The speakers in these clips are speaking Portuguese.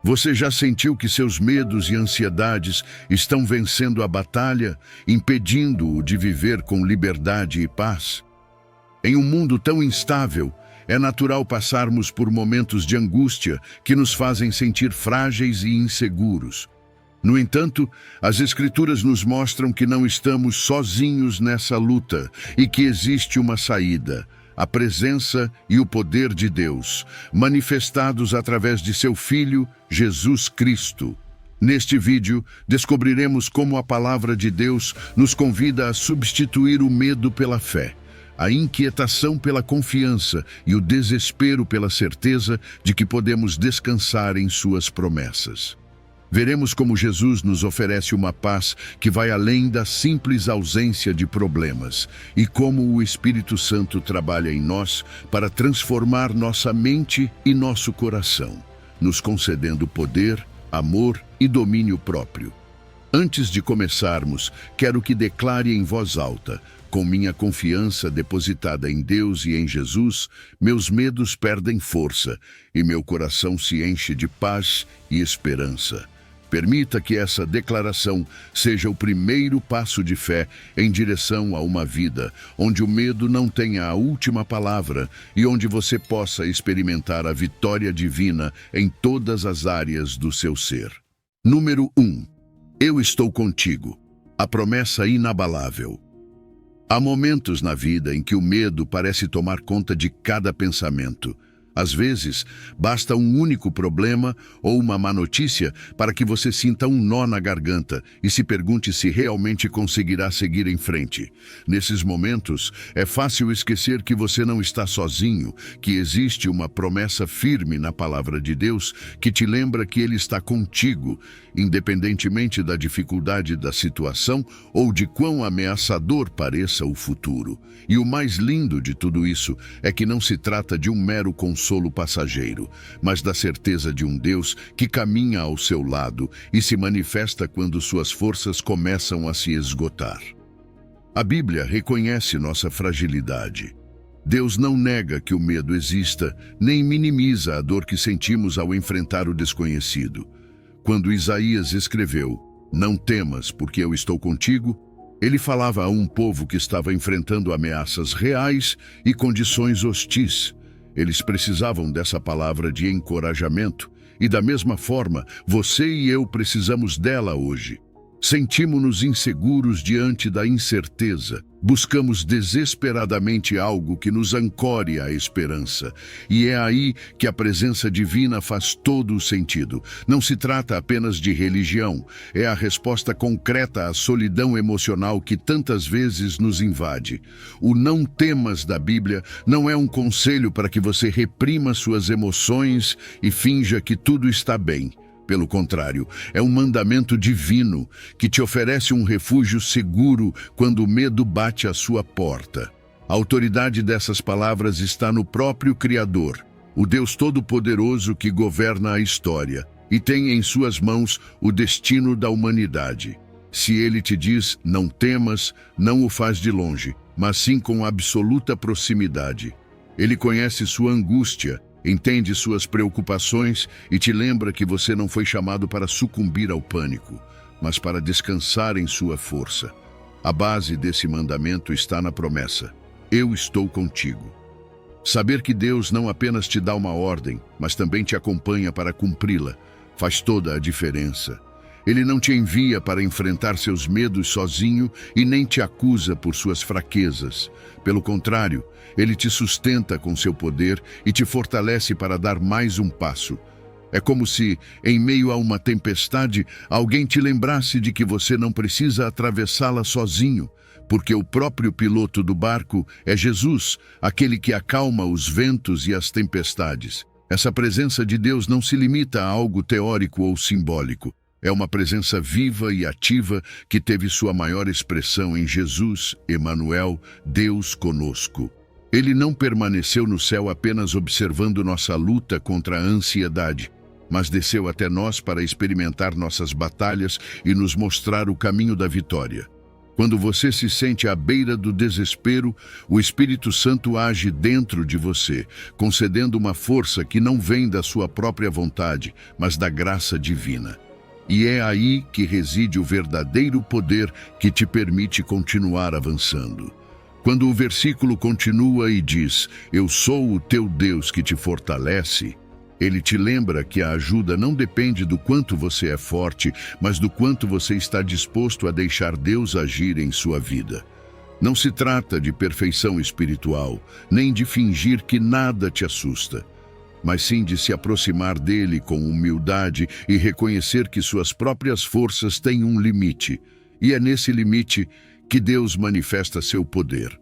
Você já sentiu que seus medos e ansiedades estão vencendo a batalha, impedindo-o de viver com liberdade e paz? Em um mundo tão instável, é natural passarmos por momentos de angústia que nos fazem sentir frágeis e inseguros. No entanto, as Escrituras nos mostram que não estamos sozinhos nessa luta e que existe uma saída: a presença e o poder de Deus, manifestados através de seu Filho, Jesus Cristo. Neste vídeo, descobriremos como a palavra de Deus nos convida a substituir o medo pela fé, a inquietação pela confiança e o desespero pela certeza de que podemos descansar em suas promessas. Veremos como Jesus nos oferece uma paz que vai além da simples ausência de problemas e como o Espírito Santo trabalha em nós para transformar nossa mente e nosso coração, nos concedendo poder, amor e domínio próprio. Antes de começarmos, quero que declare em voz alta: com minha confiança depositada em Deus e em Jesus, meus medos perdem força e meu coração se enche de paz e esperança. Permita que essa declaração seja o primeiro passo de fé em direção a uma vida onde o medo não tenha a última palavra e onde você possa experimentar a vitória divina em todas as áreas do seu ser. Número 1. Eu estou contigo. A promessa inabalável. Há momentos na vida em que o medo parece tomar conta de cada pensamento. Às vezes, basta um único problema ou uma má notícia para que você sinta um nó na garganta e se pergunte se realmente conseguirá seguir em frente. Nesses momentos, é fácil esquecer que você não está sozinho, que existe uma promessa firme na palavra de Deus que te lembra que Ele está contigo, independentemente da dificuldade da situação ou de quão ameaçador pareça o futuro. E o mais lindo de tudo isso é que não se trata de um mero consolo passageiro, mas da certeza de um Deus que caminha ao seu lado e se manifesta quando suas forças começam a se esgotar. A Bíblia reconhece nossa fragilidade. Deus não nega que o medo exista, nem minimiza a dor que sentimos ao enfrentar o desconhecido. Quando Isaías escreveu: "Não temas, porque eu estou contigo", ele falava a um povo que estava enfrentando ameaças reais e condições hostis. Eles precisavam dessa palavra de encorajamento e, da mesma forma, você e eu precisamos dela hoje. Sentimos-nos inseguros diante da incerteza. Buscamos desesperadamente algo que nos ancore à esperança. E é aí que a presença divina faz todo o sentido. Não se trata apenas de religião. É a resposta concreta à solidão emocional que tantas vezes nos invade. O não temas da Bíblia não é um conselho para que você reprima suas emoções e finja que tudo está bem. Pelo contrário, é um mandamento divino que te oferece um refúgio seguro quando o medo bate à sua porta. A autoridade dessas palavras está no próprio Criador, o Deus Todo-Poderoso que governa a história e tem em suas mãos o destino da humanidade. Se ele te diz, não temas, não o faz de longe, mas sim com absoluta proximidade. Ele conhece sua angústia, entende suas preocupações e te lembra que você não foi chamado para sucumbir ao pânico, mas para descansar em sua força. A base desse mandamento está na promessa: eu estou contigo. Saber que Deus não apenas te dá uma ordem, mas também te acompanha para cumpri-la, faz toda a diferença. Ele não te envia para enfrentar seus medos sozinho e nem te acusa por suas fraquezas. Pelo contrário, ele te sustenta com seu poder e te fortalece para dar mais um passo. É como se, em meio a uma tempestade, alguém te lembrasse de que você não precisa atravessá-la sozinho, porque o próprio piloto do barco é Jesus, aquele que acalma os ventos e as tempestades. Essa presença de Deus não se limita a algo teórico ou simbólico. É uma presença viva e ativa que teve sua maior expressão em Jesus, Emanuel, Deus conosco. Ele não permaneceu no céu apenas observando nossa luta contra a ansiedade, mas desceu até nós para experimentar nossas batalhas e nos mostrar o caminho da vitória. Quando você se sente à beira do desespero, o Espírito Santo age dentro de você, concedendo uma força que não vem da sua própria vontade, mas da graça divina. E é aí que reside o verdadeiro poder que te permite continuar avançando. Quando o versículo continua e diz: "Eu sou o teu Deus que te fortalece", ele te lembra que a ajuda não depende do quanto você é forte, mas do quanto você está disposto a deixar Deus agir em sua vida. Não se trata de perfeição espiritual, nem de fingir que nada te assusta, mas sim de se aproximar dele com humildade e reconhecer que suas próprias forças têm um limite, e é nesse limite que Deus manifesta seu poder.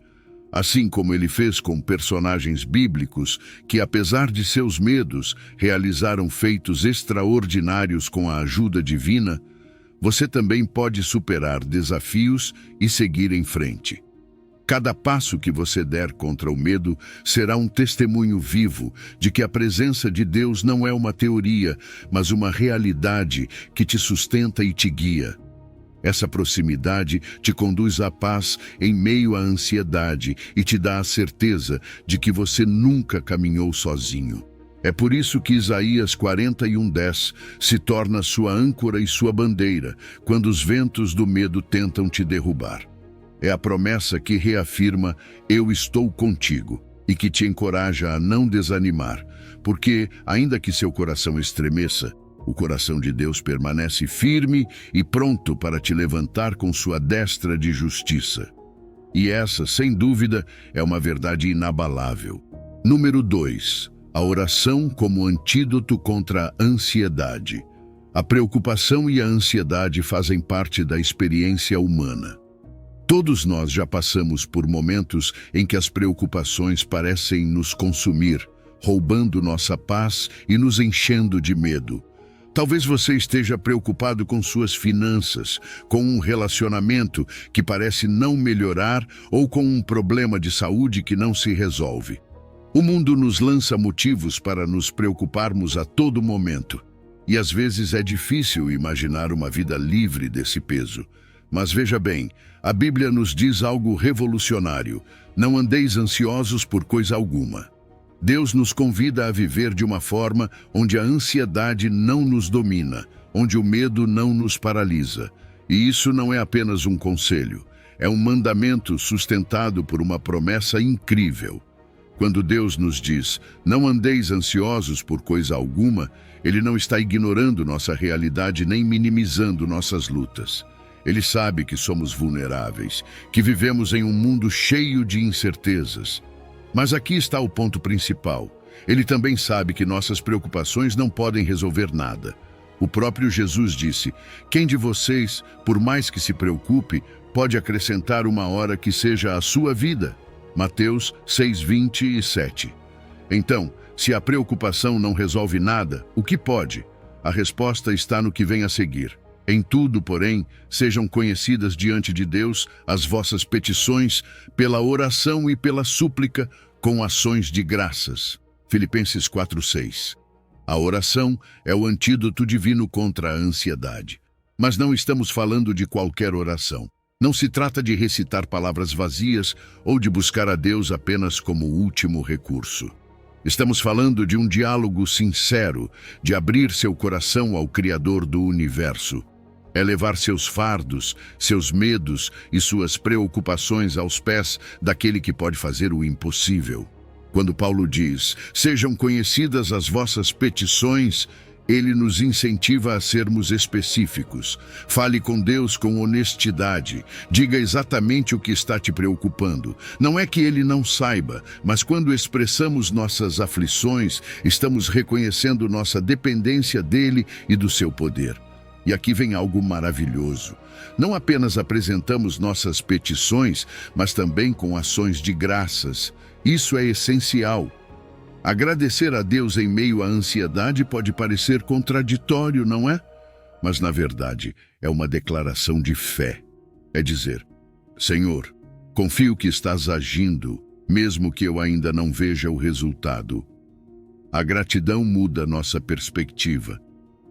Assim como ele fez com personagens bíblicos que, apesar de seus medos, realizaram feitos extraordinários com a ajuda divina, você também pode superar desafios e seguir em frente. Cada passo que você der contra o medo será um testemunho vivo de que a presença de Deus não é uma teoria, mas uma realidade que te sustenta e te guia. Essa proximidade te conduz à paz em meio à ansiedade e te dá a certeza de que você nunca caminhou sozinho. É por isso que Isaías 41:10 se torna sua âncora e sua bandeira quando os ventos do medo tentam te derrubar. É a promessa que reafirma: "Eu estou contigo", e que te encoraja a não desanimar, porque, ainda que seu coração estremeça, o coração de Deus permanece firme e pronto para te levantar com sua destra de justiça. E essa, sem dúvida, é uma verdade inabalável. Número 2. A oração como antídoto contra a ansiedade. A preocupação e a ansiedade fazem parte da experiência humana. Todos nós já passamos por momentos em que as preocupações parecem nos consumir, roubando nossa paz e nos enchendo de medo. Talvez você esteja preocupado com suas finanças, com um relacionamento que parece não melhorar ou com um problema de saúde que não se resolve. O mundo nos lança motivos para nos preocuparmos a todo momento, e às vezes é difícil imaginar uma vida livre desse peso. Mas veja bem, a Bíblia nos diz algo revolucionário: não andeis ansiosos por coisa alguma. Deus nos convida a viver de uma forma onde a ansiedade não nos domina, onde o medo não nos paralisa. E isso não é apenas um conselho, é um mandamento sustentado por uma promessa incrível. Quando Deus nos diz: "Não andeis ansiosos por coisa alguma", Ele não está ignorando nossa realidade nem minimizando nossas lutas. Ele sabe que somos vulneráveis, que vivemos em um mundo cheio de incertezas. Mas aqui está o ponto principal. Ele também sabe que nossas preocupações não podem resolver nada. O próprio Jesus disse: "Quem de vocês, por mais que se preocupe, pode acrescentar uma hora que seja a sua vida?" Mateus 6:27. Então, se a preocupação não resolve nada, o que pode? A resposta está no que vem a seguir. Em tudo, porém, sejam conhecidas diante de Deus as vossas petições pela oração e pela súplica com ações de graças. Filipenses 4:6. A oração é o antídoto divino contra a ansiedade. Mas não estamos falando de qualquer oração. Não se trata de recitar palavras vazias ou de buscar a Deus apenas como último recurso. Estamos falando de um diálogo sincero, de abrir seu coração ao Criador do universo. É levar seus fardos, seus medos e suas preocupações aos pés daquele que pode fazer o impossível. Quando Paulo diz: "Sejam conhecidas as vossas petições", ele nos incentiva a sermos específicos. Fale com Deus com honestidade. Diga exatamente o que está te preocupando. Não é que ele não saiba, mas quando expressamos nossas aflições, estamos reconhecendo nossa dependência dele e do seu poder. E aqui vem algo maravilhoso. Não apenas apresentamos nossas petições, mas também com ações de graças. Isso é essencial. Agradecer a Deus em meio à ansiedade pode parecer contraditório, não é? Mas, na verdade, é uma declaração de fé. É dizer: "Senhor, confio que estás agindo, mesmo que eu ainda não veja o resultado." A gratidão muda nossa perspectiva.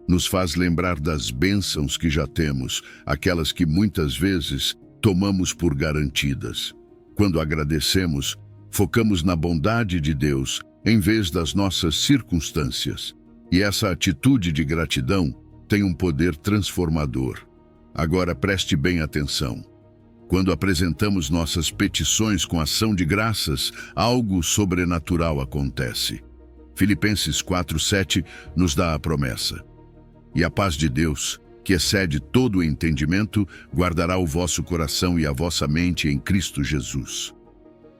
Nos faz lembrar das bênçãos que já temos, aquelas que muitas vezes tomamos por garantidas. Quando agradecemos, focamos na bondade de Deus em vez das nossas circunstâncias. E essa atitude de gratidão tem um poder transformador. Agora preste bem atenção. Quando apresentamos nossas petições com ação de graças, algo sobrenatural acontece. Filipenses 4:7 nos dá a promessa. E a paz de Deus, que excede todo o entendimento, guardará o vosso coração e a vossa mente em Cristo Jesus.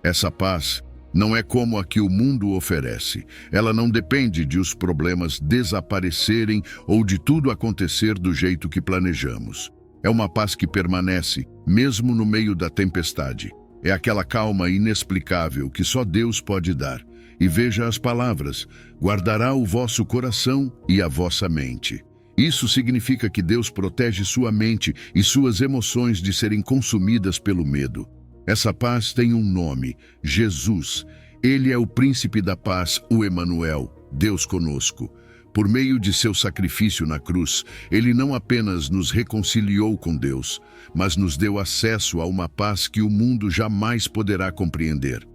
Essa paz não é como a que o mundo oferece. Ela não depende de os problemas desaparecerem ou de tudo acontecer do jeito que planejamos. É uma paz que permanece, mesmo no meio da tempestade. É aquela calma inexplicável que só Deus pode dar. E veja as palavras: guardará o vosso coração e a vossa mente. Isso significa que Deus protege sua mente e suas emoções de serem consumidas pelo medo. Essa paz tem um nome: Jesus. Ele é o príncipe da paz, o Emanuel, Deus conosco. Por meio de seu sacrifício na cruz, ele não apenas nos reconciliou com Deus, mas nos deu acesso a uma paz que o mundo jamais poderá compreender.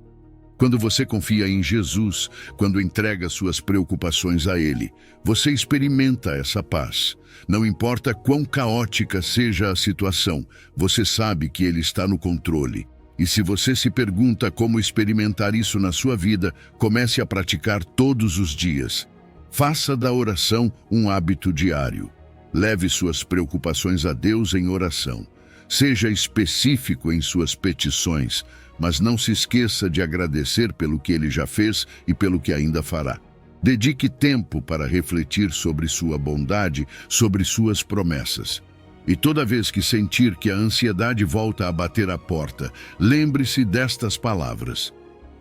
Quando você confia em Jesus, quando entrega suas preocupações a Ele, você experimenta essa paz. Não importa quão caótica seja a situação, você sabe que Ele está no controle. E se você se pergunta como experimentar isso na sua vida, comece a praticar todos os dias. Faça da oração um hábito diário. Leve suas preocupações a Deus em oração. Seja específico em suas petições, mas não se esqueça de agradecer pelo que Ele já fez e pelo que ainda fará. Dedique tempo para refletir sobre sua bondade, sobre suas promessas. E toda vez que sentir que a ansiedade volta a bater à porta, lembre-se destas palavras: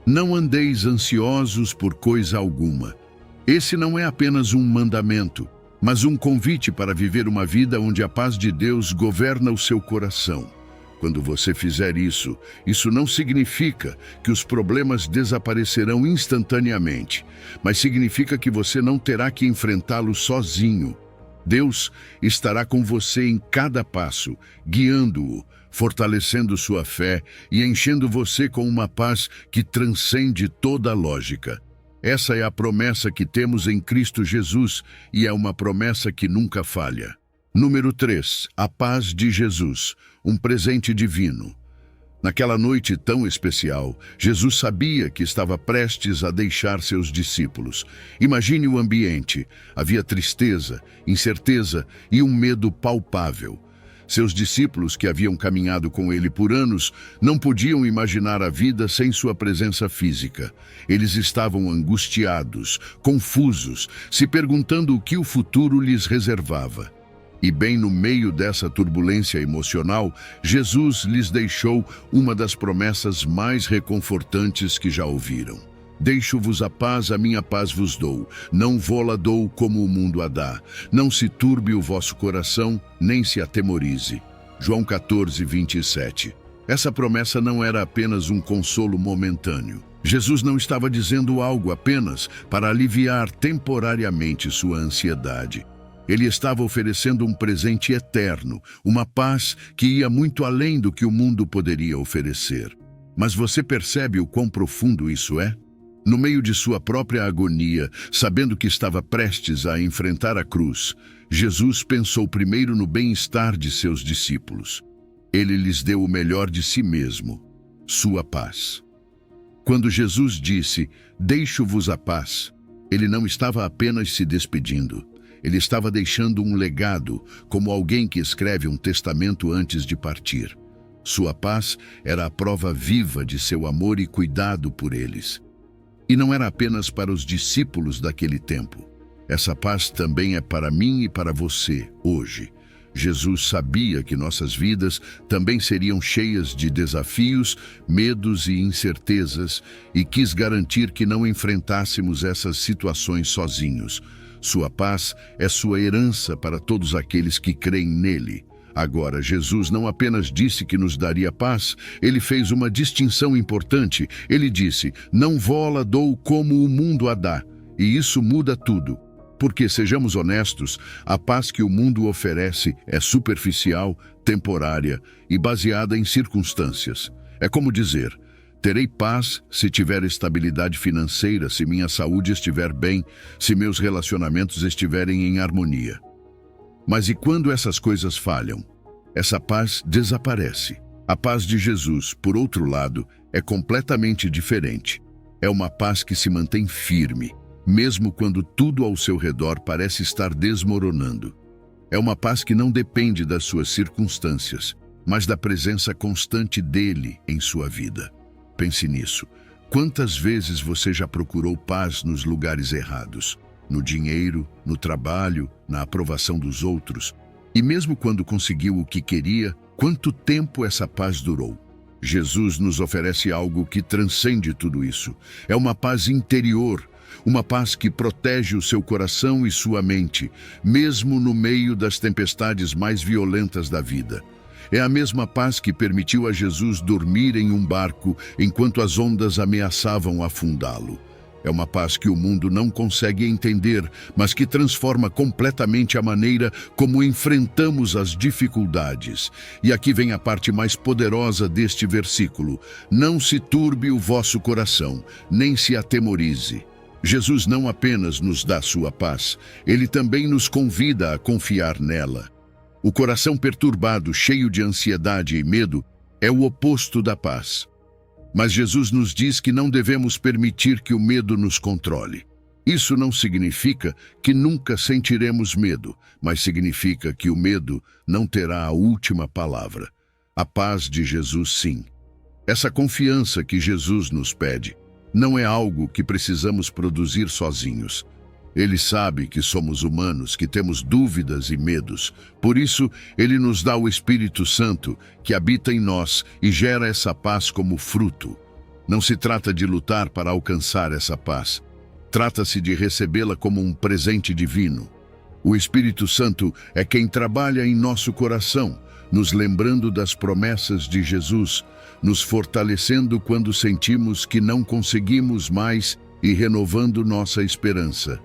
não andeis ansiosos por coisa alguma. Esse não é apenas um mandamento, mas um convite para viver uma vida onde a paz de Deus governa o seu coração. Quando você fizer isso, isso não significa que os problemas desaparecerão instantaneamente, mas significa que você não terá que enfrentá-los sozinho. Deus estará com você em cada passo, guiando-o, fortalecendo sua fé e enchendo você com uma paz que transcende toda a lógica. Essa é a promessa que temos em Cristo Jesus e é uma promessa que nunca falha. Número 3. A paz de Jesus, um presente divino. Naquela noite tão especial, Jesus sabia que estava prestes a deixar seus discípulos. Imagine o ambiente. Havia tristeza, incerteza e um medo palpável. Seus discípulos, que haviam caminhado com ele por anos, não podiam imaginar a vida sem sua presença física. Eles estavam angustiados, confusos, se perguntando o que o futuro lhes reservava. E bem no meio dessa turbulência emocional, Jesus lhes deixou uma das promessas mais reconfortantes que já ouviram. Deixo-vos a paz, a minha paz vos dou. Não vô-la dou como o mundo a dá. Não se turbe o vosso coração, nem se atemorize. João 14:27. Essa promessa não era apenas um consolo momentâneo. Jesus não estava dizendo algo apenas para aliviar temporariamente sua ansiedade. Ele estava oferecendo um presente eterno, uma paz que ia muito além do que o mundo poderia oferecer. Mas você percebe o quão profundo isso é? No meio de sua própria agonia, sabendo que estava prestes a enfrentar a cruz, Jesus pensou primeiro no bem-estar de seus discípulos. Ele lhes deu o melhor de si mesmo, sua paz. Quando Jesus disse, deixo-vos a paz, ele não estava apenas se despedindo. Ele estava deixando um legado, como alguém que escreve um testamento antes de partir. Sua paz era a prova viva de seu amor e cuidado por eles. E não era apenas para os discípulos daquele tempo. Essa paz também é para mim e para você, hoje. Jesus sabia que nossas vidas também seriam cheias de desafios, medos e incertezas, e quis garantir que não enfrentássemos essas situações sozinhos. Sua paz é sua herança para todos aqueles que creem nele. Agora, Jesus não apenas disse que nos daria paz, ele fez uma distinção importante. Ele disse, não vô-la dou como o mundo a dá. E isso muda tudo. Porque, sejamos honestos, a paz que o mundo oferece é superficial, temporária e baseada em circunstâncias. É como dizer: terei paz se tiver estabilidade financeira, se minha saúde estiver bem, se meus relacionamentos estiverem em harmonia. Mas e quando essas coisas falham? Essa paz desaparece. A paz de Jesus, por outro lado, é completamente diferente. É uma paz que se mantém firme, mesmo quando tudo ao seu redor parece estar desmoronando. É uma paz que não depende das suas circunstâncias, mas da presença constante dele em sua vida. Pense nisso. Quantas vezes você já procurou paz nos lugares errados? No dinheiro, no trabalho, na aprovação dos outros? E mesmo quando conseguiu o que queria, quanto tempo essa paz durou? Jesus nos oferece algo que transcende tudo isso. É uma paz interior, uma paz que protege o seu coração e sua mente, mesmo no meio das tempestades mais violentas da vida. É a mesma paz que permitiu a Jesus dormir em um barco enquanto as ondas ameaçavam afundá-lo. É uma paz que o mundo não consegue entender, mas que transforma completamente a maneira como enfrentamos as dificuldades. E aqui vem a parte mais poderosa deste versículo: não se turbe o vosso coração, nem se atemorize. Jesus não apenas nos dá sua paz, ele também nos convida a confiar nela. O coração perturbado, cheio de ansiedade e medo, é o oposto da paz. Mas Jesus nos diz que não devemos permitir que o medo nos controle. Isso não significa que nunca sentiremos medo, mas significa que o medo não terá a última palavra. A paz de Jesus, sim. Essa confiança que Jesus nos pede não é algo que precisamos produzir sozinhos. Ele sabe que somos humanos, que temos dúvidas e medos. Por isso, ele nos dá o Espírito Santo, que habita em nós e gera essa paz como fruto. Não se trata de lutar para alcançar essa paz. Trata-se de recebê-la como um presente divino. O Espírito Santo é quem trabalha em nosso coração, nos lembrando das promessas de Jesus, nos fortalecendo quando sentimos que não conseguimos mais e renovando nossa esperança.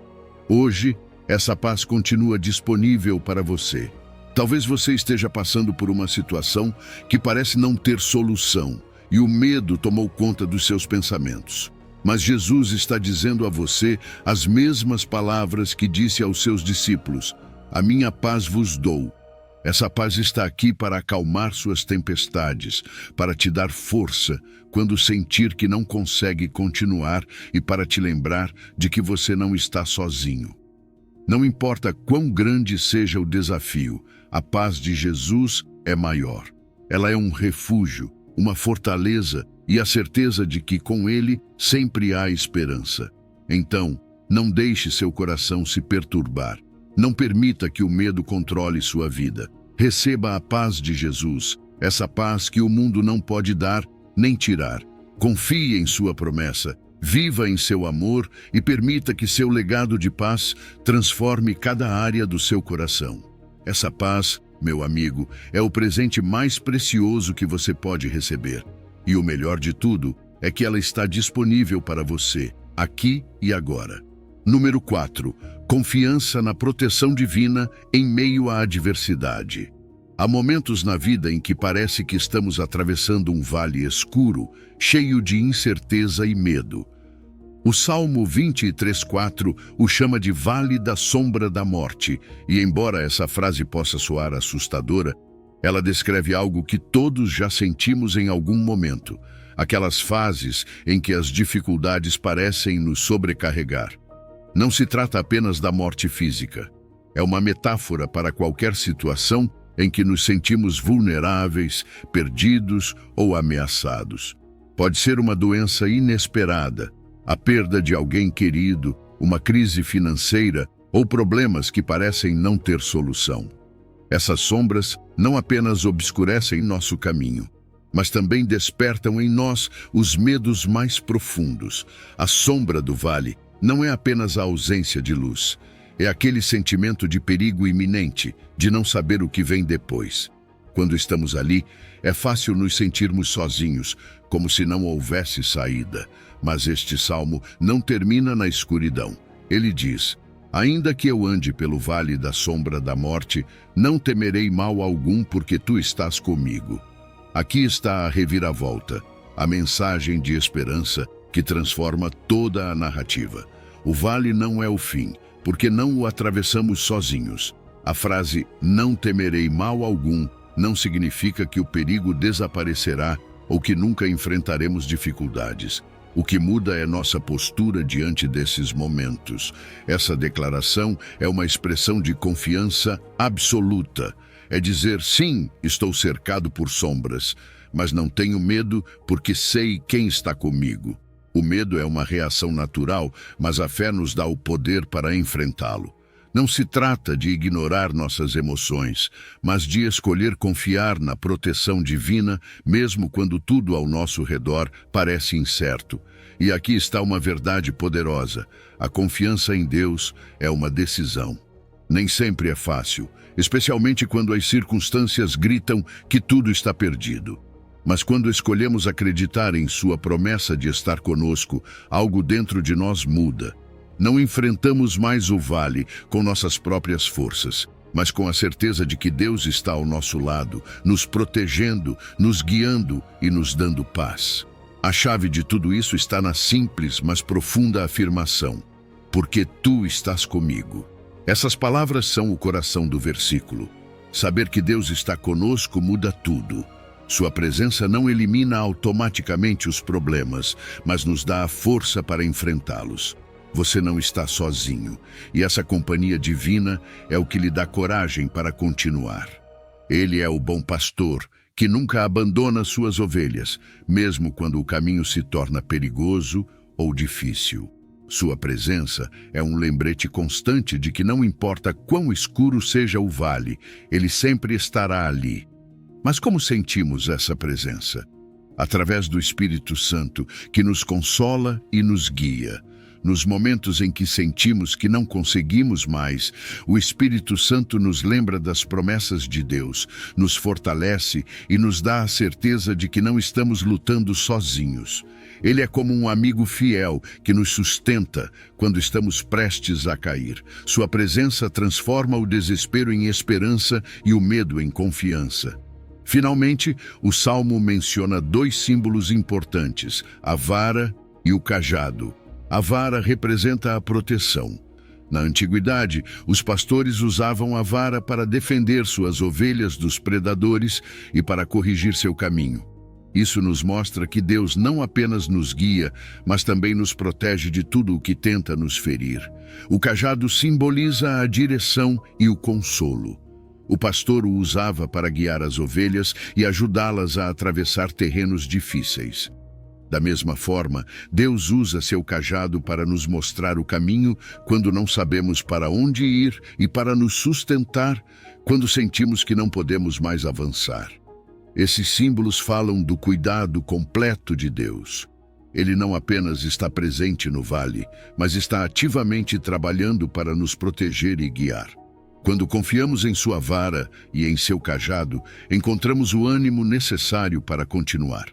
Hoje, essa paz continua disponível para você. Talvez você esteja passando por uma situação que parece não ter solução e o medo tomou conta dos seus pensamentos. Mas Jesus está dizendo a você as mesmas palavras que disse aos seus discípulos: a minha paz vos dou. Essa paz está aqui para acalmar suas tempestades, para te dar força quando sentir que não consegue continuar e para te lembrar de que você não está sozinho. Não importa quão grande seja o desafio, a paz de Jesus é maior. Ela é um refúgio, uma fortaleza e a certeza de que com Ele sempre há esperança. Então, não deixe seu coração se perturbar. Não permita que o medo controle sua vida. Receba a paz de Jesus, essa paz que o mundo não pode dar nem tirar. Confie em sua promessa, viva em seu amor e permita que seu legado de paz transforme cada área do seu coração. Essa paz, meu amigo, é o presente mais precioso que você pode receber. E o melhor de tudo é que ela está disponível para você, aqui e agora. Número 4. Confiança na proteção divina em meio à adversidade. Há momentos na vida em que parece que estamos atravessando um vale escuro, cheio de incerteza e medo. O Salmo 23:4 o chama de Vale da Sombra da Morte, e embora essa frase possa soar assustadora, ela descreve algo que todos já sentimos em algum momento, aquelas fases em que as dificuldades parecem nos sobrecarregar. Não se trata apenas da morte física. É uma metáfora para qualquer situação em que nos sentimos vulneráveis, perdidos ou ameaçados. Pode ser uma doença inesperada, a perda de alguém querido, uma crise financeira ou problemas que parecem não ter solução. Essas sombras não apenas obscurecem nosso caminho, mas também despertam em nós os medos mais profundos. A sombra do vale não é apenas a ausência de luz, é aquele sentimento de perigo iminente, de não saber o que vem depois. Quando estamos ali, é fácil nos sentirmos sozinhos, como se não houvesse saída. Mas este salmo não termina na escuridão. Ele diz: Ainda que eu ande pelo vale da sombra da morte, não temerei mal algum, porque tu estás comigo. Aqui está a reviravolta, a mensagem de esperança que transforma toda a narrativa. O vale não é o fim, porque não o atravessamos sozinhos. A frase "não temerei mal algum" não significa que o perigo desaparecerá ou que nunca enfrentaremos dificuldades. O que muda é nossa postura diante desses momentos. Essa declaração é uma expressão de confiança absoluta. É dizer, sim, estou cercado por sombras, mas não tenho medo porque sei quem está comigo. O medo é uma reação natural, mas a fé nos dá o poder para enfrentá-lo. Não se trata de ignorar nossas emoções, mas de escolher confiar na proteção divina, mesmo quando tudo ao nosso redor parece incerto. E aqui está uma verdade poderosa: a confiança em Deus é uma decisão. Nem sempre é fácil, especialmente quando as circunstâncias gritam que tudo está perdido. Mas quando escolhemos acreditar em sua promessa de estar conosco, algo dentro de nós muda. Não enfrentamos mais o vale com nossas próprias forças, mas com a certeza de que Deus está ao nosso lado, nos protegendo, nos guiando e nos dando paz. A chave de tudo isso está na simples, mas profunda afirmação: porque tu estás comigo. Essas palavras são o coração do versículo. Saber que Deus está conosco muda tudo. Sua presença não elimina automaticamente os problemas, mas nos dá a força para enfrentá-los. Você não está sozinho, e essa companhia divina é o que lhe dá coragem para continuar. Ele é o bom pastor, que nunca abandona suas ovelhas, mesmo quando o caminho se torna perigoso ou difícil. Sua presença é um lembrete constante de que não importa quão escuro seja o vale, ele sempre estará ali. Mas como sentimos essa presença? Através do Espírito Santo, que nos consola e nos guia. Nos momentos em que sentimos que não conseguimos mais, o Espírito Santo nos lembra das promessas de Deus, nos fortalece e nos dá a certeza de que não estamos lutando sozinhos. Ele é como um amigo fiel que nos sustenta quando estamos prestes a cair. Sua presença transforma o desespero em esperança e o medo em confiança. Finalmente, o Salmo menciona dois símbolos importantes: a vara e o cajado. A vara representa a proteção. Na antiguidade, os pastores usavam a vara para defender suas ovelhas dos predadores e para corrigir seu caminho. Isso nos mostra que Deus não apenas nos guia, mas também nos protege de tudo o que tenta nos ferir. O cajado simboliza a direção e o consolo. O pastor o usava para guiar as ovelhas e ajudá-las a atravessar terrenos difíceis. Da mesma forma, Deus usa seu cajado para nos mostrar o caminho quando não sabemos para onde ir e para nos sustentar quando sentimos que não podemos mais avançar. Esses símbolos falam do cuidado completo de Deus. Ele não apenas está presente no vale, mas está ativamente trabalhando para nos proteger e guiar. Quando confiamos em sua vara e em seu cajado, encontramos o ânimo necessário para continuar.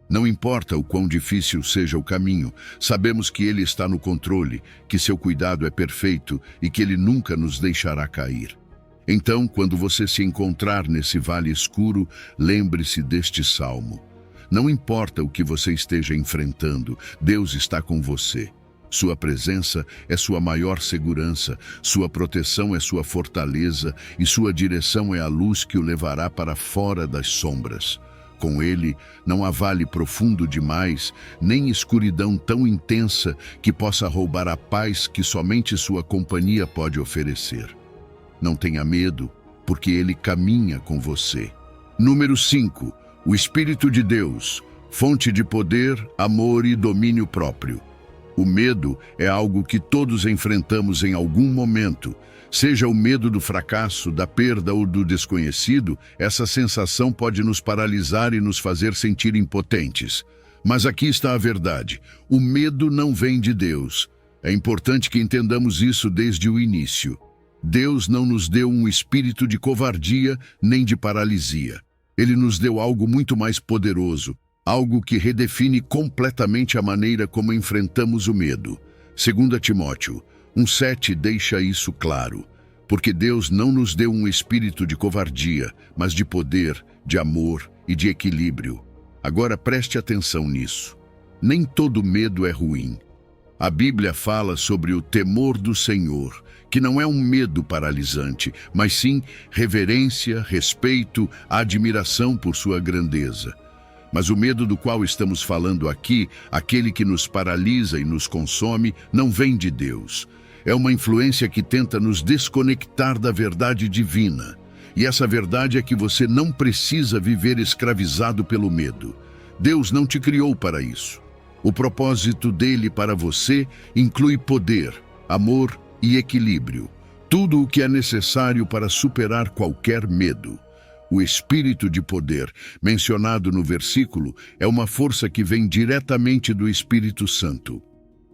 Não importa o quão difícil seja o caminho, sabemos que Ele está no controle, que seu cuidado é perfeito e que Ele nunca nos deixará cair. Então, quando você se encontrar nesse vale escuro, lembre-se deste salmo. Não importa o que você esteja enfrentando, Deus está com você. Sua presença é sua maior segurança, sua proteção é sua fortaleza e sua direção é a luz que o levará para fora das sombras. Com ele, não há vale profundo demais, nem escuridão tão intensa que possa roubar a paz que somente sua companhia pode oferecer. Não tenha medo, porque ele caminha com você. Número 5. O Espírito de Deus, fonte de poder, amor e domínio próprio. O medo é algo que todos enfrentamos em algum momento. Seja o medo do fracasso, da perda ou do desconhecido, essa sensação pode nos paralisar e nos fazer sentir impotentes. Mas aqui está a verdade: o medo não vem de Deus. É importante que entendamos isso desde o início. Deus não nos deu um espírito de covardia nem de paralisia. Ele nos deu algo muito mais poderoso, algo que redefine completamente a maneira como enfrentamos o medo. 2 Timóteo: 1:7 deixa isso claro. Porque Deus não nos deu um espírito de covardia, mas de poder, de amor e de equilíbrio. Agora preste atenção nisso. Nem todo medo é ruim. A Bíblia fala sobre o temor do Senhor, que não é um medo paralisante, mas sim reverência, respeito, admiração por sua grandeza. Mas o medo do qual estamos falando aqui, aquele que nos paralisa e nos consome, não vem de Deus. É uma influência que tenta nos desconectar da verdade divina. E essa verdade é que você não precisa viver escravizado pelo medo. Deus não te criou para isso. O propósito dele para você inclui poder, amor e equilíbrio. Tudo o que é necessário para superar qualquer medo. O espírito de poder, mencionado no versículo, é uma força que vem diretamente do Espírito Santo.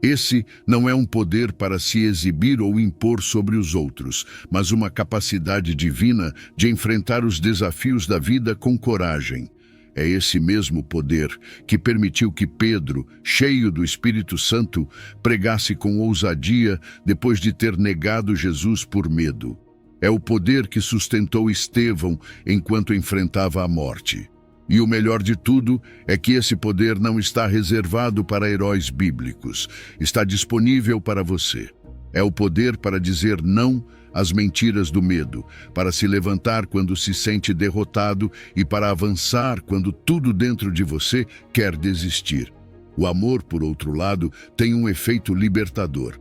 Esse não é um poder para se exibir ou impor sobre os outros, mas uma capacidade divina de enfrentar os desafios da vida com coragem. É esse mesmo poder que permitiu que Pedro, cheio do Espírito Santo, pregasse com ousadia depois de ter negado Jesus por medo. É o poder que sustentou Estevão enquanto enfrentava a morte. E o melhor de tudo é que esse poder não está reservado para heróis bíblicos. Está disponível para você. É o poder para dizer não às mentiras do medo, para se levantar quando se sente derrotado e para avançar quando tudo dentro de você quer desistir. O amor, por outro lado, tem um efeito libertador.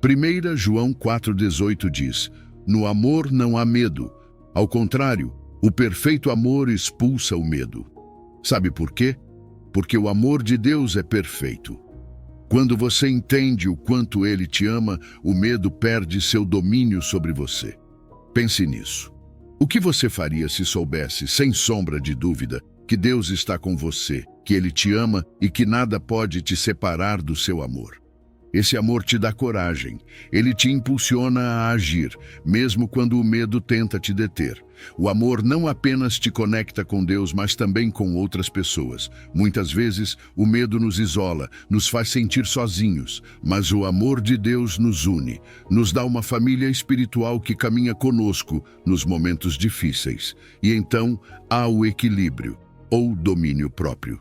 1 João 4,18 diz: "No amor não há medo. Ao contrário, o perfeito amor expulsa o medo." Sabe por quê? Porque o amor de Deus é perfeito. Quando você entende o quanto Ele te ama, o medo perde seu domínio sobre você. Pense nisso. O que você faria se soubesse, sem sombra de dúvida, que Deus está com você, que Ele te ama e que nada pode te separar do seu amor? Esse amor te dá coragem. Ele te impulsiona a agir, mesmo quando o medo tenta te deter. O amor não apenas te conecta com Deus, mas também com outras pessoas. Muitas vezes, o medo nos isola, nos faz sentir sozinhos, mas o amor de Deus nos une, nos dá uma família espiritual que caminha conosco nos momentos difíceis. E então, há o equilíbrio, ou domínio próprio.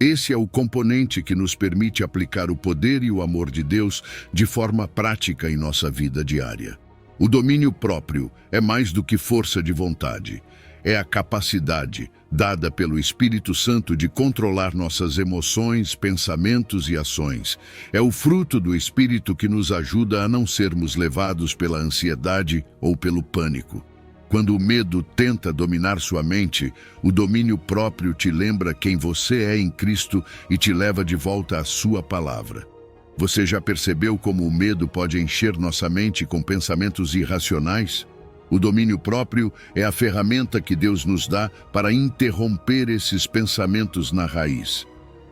Esse é o componente que nos permite aplicar o poder e o amor de Deus de forma prática em nossa vida diária. O domínio próprio é mais do que força de vontade. É a capacidade, dada pelo Espírito Santo, de controlar nossas emoções, pensamentos e ações. É o fruto do Espírito que nos ajuda a não sermos levados pela ansiedade ou pelo pânico. Quando o medo tenta dominar sua mente, o domínio próprio te lembra quem você é em Cristo e te leva de volta à sua palavra. Você já percebeu como o medo pode encher nossa mente com pensamentos irracionais? O domínio próprio é a ferramenta que Deus nos dá para interromper esses pensamentos na raiz.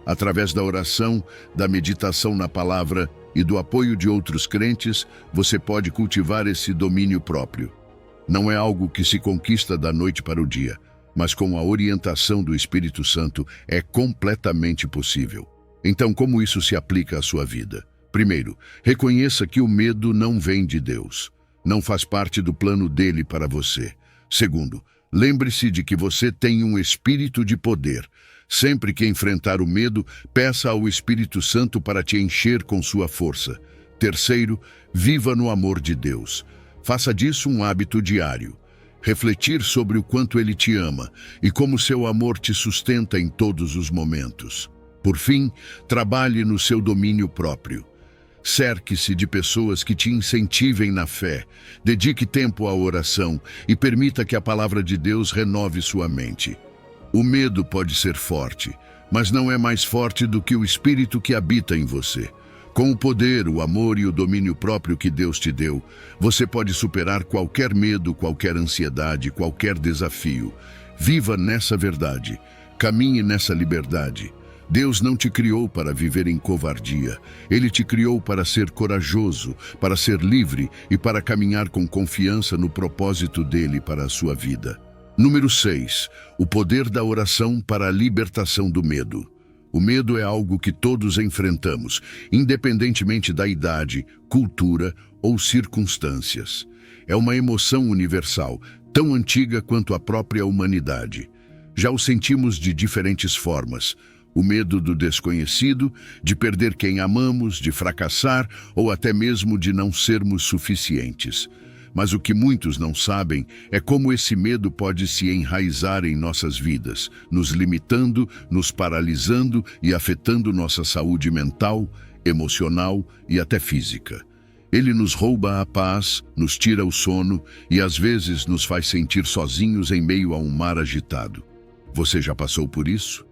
Através da oração, da meditação na palavra e do apoio de outros crentes, você pode cultivar esse domínio próprio. Não é algo que se conquista da noite para o dia, mas com a orientação do Espírito Santo é completamente possível. Então, como isso se aplica à sua vida? Primeiro, reconheça que o medo não vem de Deus. Não faz parte do plano dele para você. Segundo, lembre-se de que você tem um espírito de poder. Sempre que enfrentar o medo, peça ao Espírito Santo para te encher com sua força. Terceiro, viva no amor de Deus. Faça disso um hábito diário. Refletir sobre o quanto Ele te ama e como seu amor te sustenta em todos os momentos. Por fim, trabalhe no seu domínio próprio. Cerque-se de pessoas que te incentivem na fé. Dedique tempo à oração e permita que a palavra de Deus renove sua mente. O medo pode ser forte, mas não é mais forte do que o Espírito que habita em você. Com o poder, o amor e o domínio próprio que Deus te deu, você pode superar qualquer medo, qualquer ansiedade, qualquer desafio. Viva nessa verdade. Caminhe nessa liberdade. Deus não te criou para viver em covardia. Ele te criou para ser corajoso, para ser livre e para caminhar com confiança no propósito dele para a sua vida. Número 6. O poder da oração para a libertação do medo. O medo é algo que todos enfrentamos, independentemente da idade, cultura ou circunstâncias. É uma emoção universal, tão antiga quanto a própria humanidade. Já o sentimos de diferentes formas. O medo do desconhecido, de perder quem amamos, de fracassar ou até mesmo de não sermos suficientes. Mas o que muitos não sabem é como esse medo pode se enraizar em nossas vidas, nos limitando, nos paralisando e afetando nossa saúde mental, emocional e até física. Ele nos rouba a paz, nos tira o sono e às vezes nos faz sentir sozinhos em meio a um mar agitado. Você já passou por isso?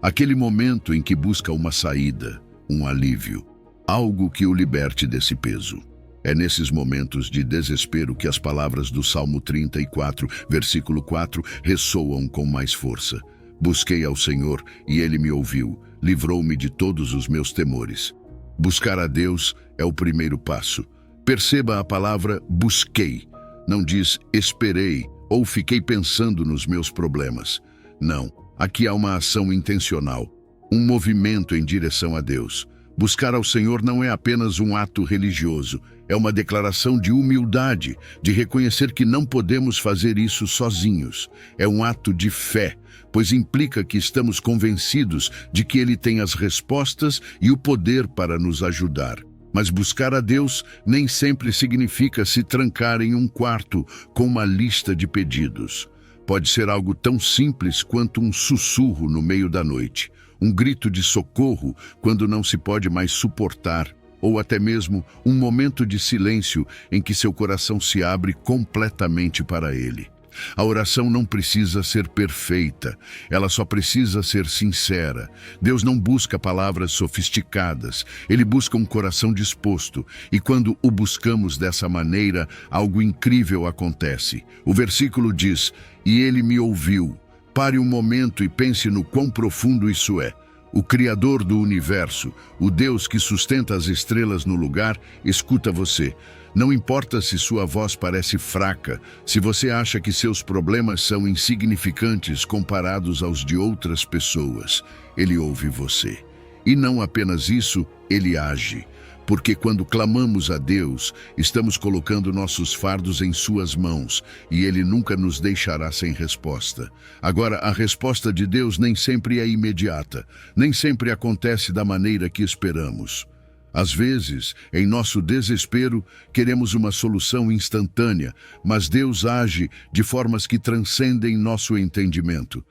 Aquele momento em que busca uma saída, um alívio, algo que o liberte desse peso. É nesses momentos de desespero que as palavras do Salmo 34, versículo 4, ressoam com mais força. Busquei ao Senhor e Ele me ouviu, livrou-me de todos os meus temores. Buscar a Deus é o primeiro passo. Perceba a palavra busquei. Não diz esperei ou fiquei pensando nos meus problemas. Não, aqui há uma ação intencional, um movimento em direção a Deus. Buscar ao Senhor não é apenas um ato religioso, é uma declaração de humildade, de reconhecer que não podemos fazer isso sozinhos. É um ato de fé, pois implica que estamos convencidos de que Ele tem as respostas e o poder para nos ajudar. Mas buscar a Deus nem sempre significa se trancar em um quarto com uma lista de pedidos. Pode ser algo tão simples quanto um sussurro no meio da noite, um grito de socorro quando não se pode mais suportar, ou até mesmo um momento de silêncio em que seu coração se abre completamente para Ele. A oração não precisa ser perfeita, ela só precisa ser sincera. Deus não busca palavras sofisticadas, Ele busca um coração disposto, e quando o buscamos dessa maneira, algo incrível acontece. O versículo diz, e Ele me ouviu. Pare um momento e pense no quão profundo isso é. O Criador do universo, o Deus que sustenta as estrelas no lugar, escuta você. Não importa se sua voz parece fraca, se você acha que seus problemas são insignificantes comparados aos de outras pessoas, Ele ouve você. E não apenas isso, Ele age. Porque quando clamamos a Deus, estamos colocando nossos fardos em suas mãos e Ele nunca nos deixará sem resposta. Agora, a resposta de Deus nem sempre é imediata, nem sempre acontece da maneira que esperamos. Às vezes, em nosso desespero, queremos uma solução instantânea, mas Deus age de formas que transcendem nosso entendimento.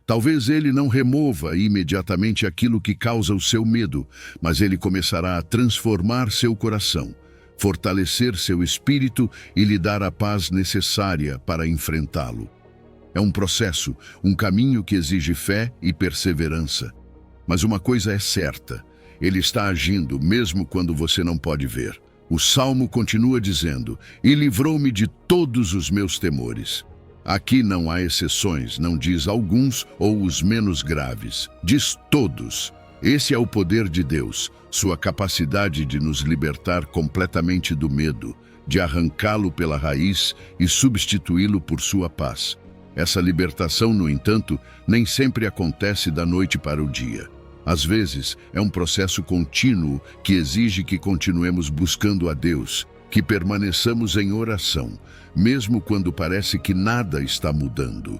Talvez Ele não remova imediatamente aquilo que causa o seu medo, mas Ele começará a transformar seu coração, fortalecer seu espírito e lhe dar a paz necessária para enfrentá-lo. É um processo, um caminho que exige fé e perseverança. Mas uma coisa é certa, Ele está agindo mesmo quando você não pode ver. O Salmo continua dizendo, e livrou-me de todos os meus temores. Aqui não há exceções, não diz alguns ou os menos graves, diz todos. Esse é o poder de Deus, sua capacidade de nos libertar completamente do medo, de arrancá-lo pela raiz e substituí-lo por sua paz. Essa libertação, no entanto, nem sempre acontece da noite para o dia. Às vezes, é um processo contínuo que exige que continuemos buscando a Deus, que permaneçamos em oração, mesmo quando parece que nada está mudando.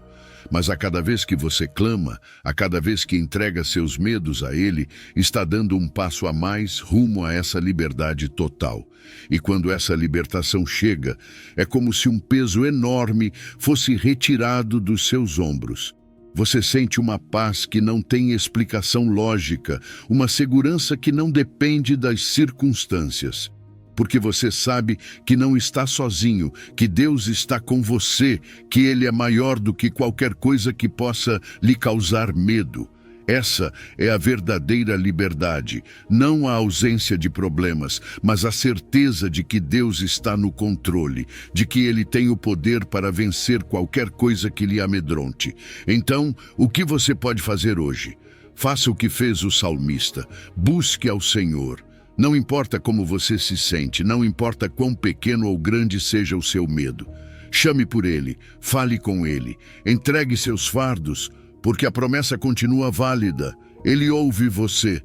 Mas a cada vez que você clama, a cada vez que entrega seus medos a Ele, está dando um passo a mais rumo a essa liberdade total. E quando essa libertação chega, é como se um peso enorme fosse retirado dos seus ombros. Você sente uma paz que não tem explicação lógica, uma segurança que não depende das circunstâncias. Porque você sabe que não está sozinho, que Deus está com você, que Ele é maior do que qualquer coisa que possa lhe causar medo. Essa é a verdadeira liberdade, não a ausência de problemas, mas a certeza de que Deus está no controle, de que Ele tem o poder para vencer qualquer coisa que lhe amedronte. Então, o que você pode fazer hoje? Faça o que fez o salmista, busque ao Senhor. Não importa como você se sente, não importa quão pequeno ou grande seja o seu medo. Chame por Ele, fale com Ele, entregue seus fardos, porque a promessa continua válida. Ele ouve você.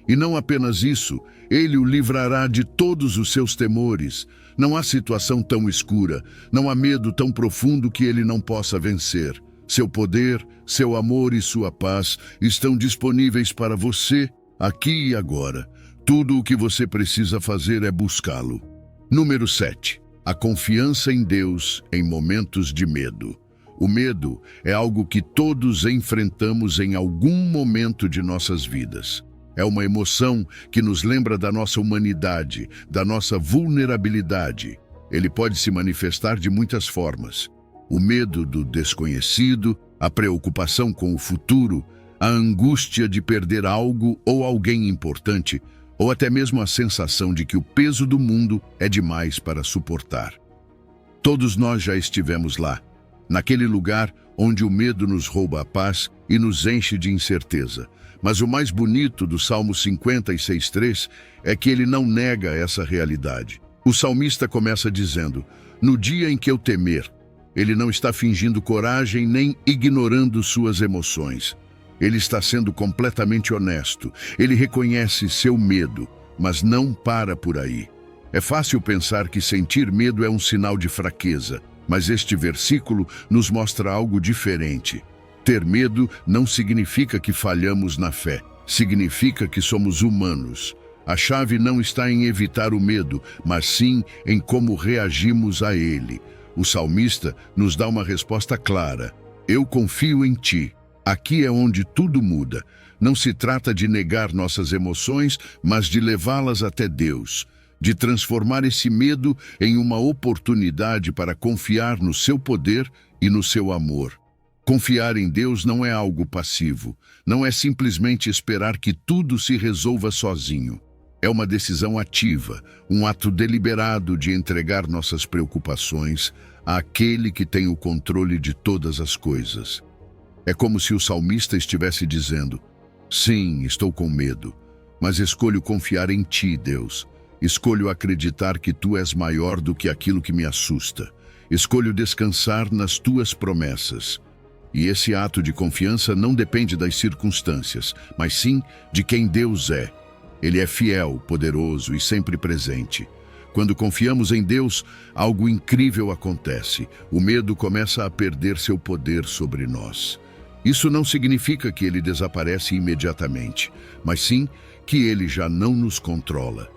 E não apenas isso, ele o livrará de todos os seus temores. Não há situação tão escura, não há medo tão profundo que ele não possa vencer. Seu poder, seu amor e sua paz estão disponíveis para você aqui e agora. Tudo o que você precisa fazer é buscá-lo. Número 7. A confiança em Deus em momentos de medo. O medo é algo que todos enfrentamos em algum momento de nossas vidas. É uma emoção que nos lembra da nossa humanidade, da nossa vulnerabilidade. Ele pode se manifestar de muitas formas. O medo do desconhecido, a preocupação com o futuro, a angústia de perder algo ou alguém importante, ou até mesmo a sensação de que o peso do mundo é demais para suportar. Todos nós já estivemos lá, naquele lugar onde o medo nos rouba a paz e nos enche de incerteza. Mas o mais bonito do Salmo 56:3 é que ele não nega essa realidade. O salmista começa dizendo: no dia em que eu temer, ele não está fingindo coragem nem ignorando suas emoções. Ele está sendo completamente honesto. Ele reconhece seu medo, mas não para por aí. É fácil pensar que sentir medo é um sinal de fraqueza, mas este versículo nos mostra algo diferente. Ter medo não significa que falhamos na fé, significa que somos humanos. A chave não está em evitar o medo, mas sim em como reagimos a ele. O salmista nos dá uma resposta clara: eu confio em ti. Aqui é onde tudo muda. Não se trata de negar nossas emoções, mas de levá-las até Deus, de transformar esse medo em uma oportunidade para confiar no seu poder e no seu amor. Confiar em Deus não é algo passivo, não é simplesmente esperar que tudo se resolva sozinho. É uma decisão ativa, um ato deliberado de entregar nossas preocupações àquele que tem o controle de todas as coisas. É como se o salmista estivesse dizendo: sim, estou com medo, mas escolho confiar em ti, Deus. Escolho acreditar que tu és maior do que aquilo que me assusta. Escolho descansar nas tuas promessas. E esse ato de confiança não depende das circunstâncias, mas sim de quem Deus é. Ele é fiel, poderoso e sempre presente. Quando confiamos em Deus, algo incrível acontece. O medo começa a perder seu poder sobre nós. Isso não significa que ele desaparece imediatamente, mas sim que ele já não nos controla.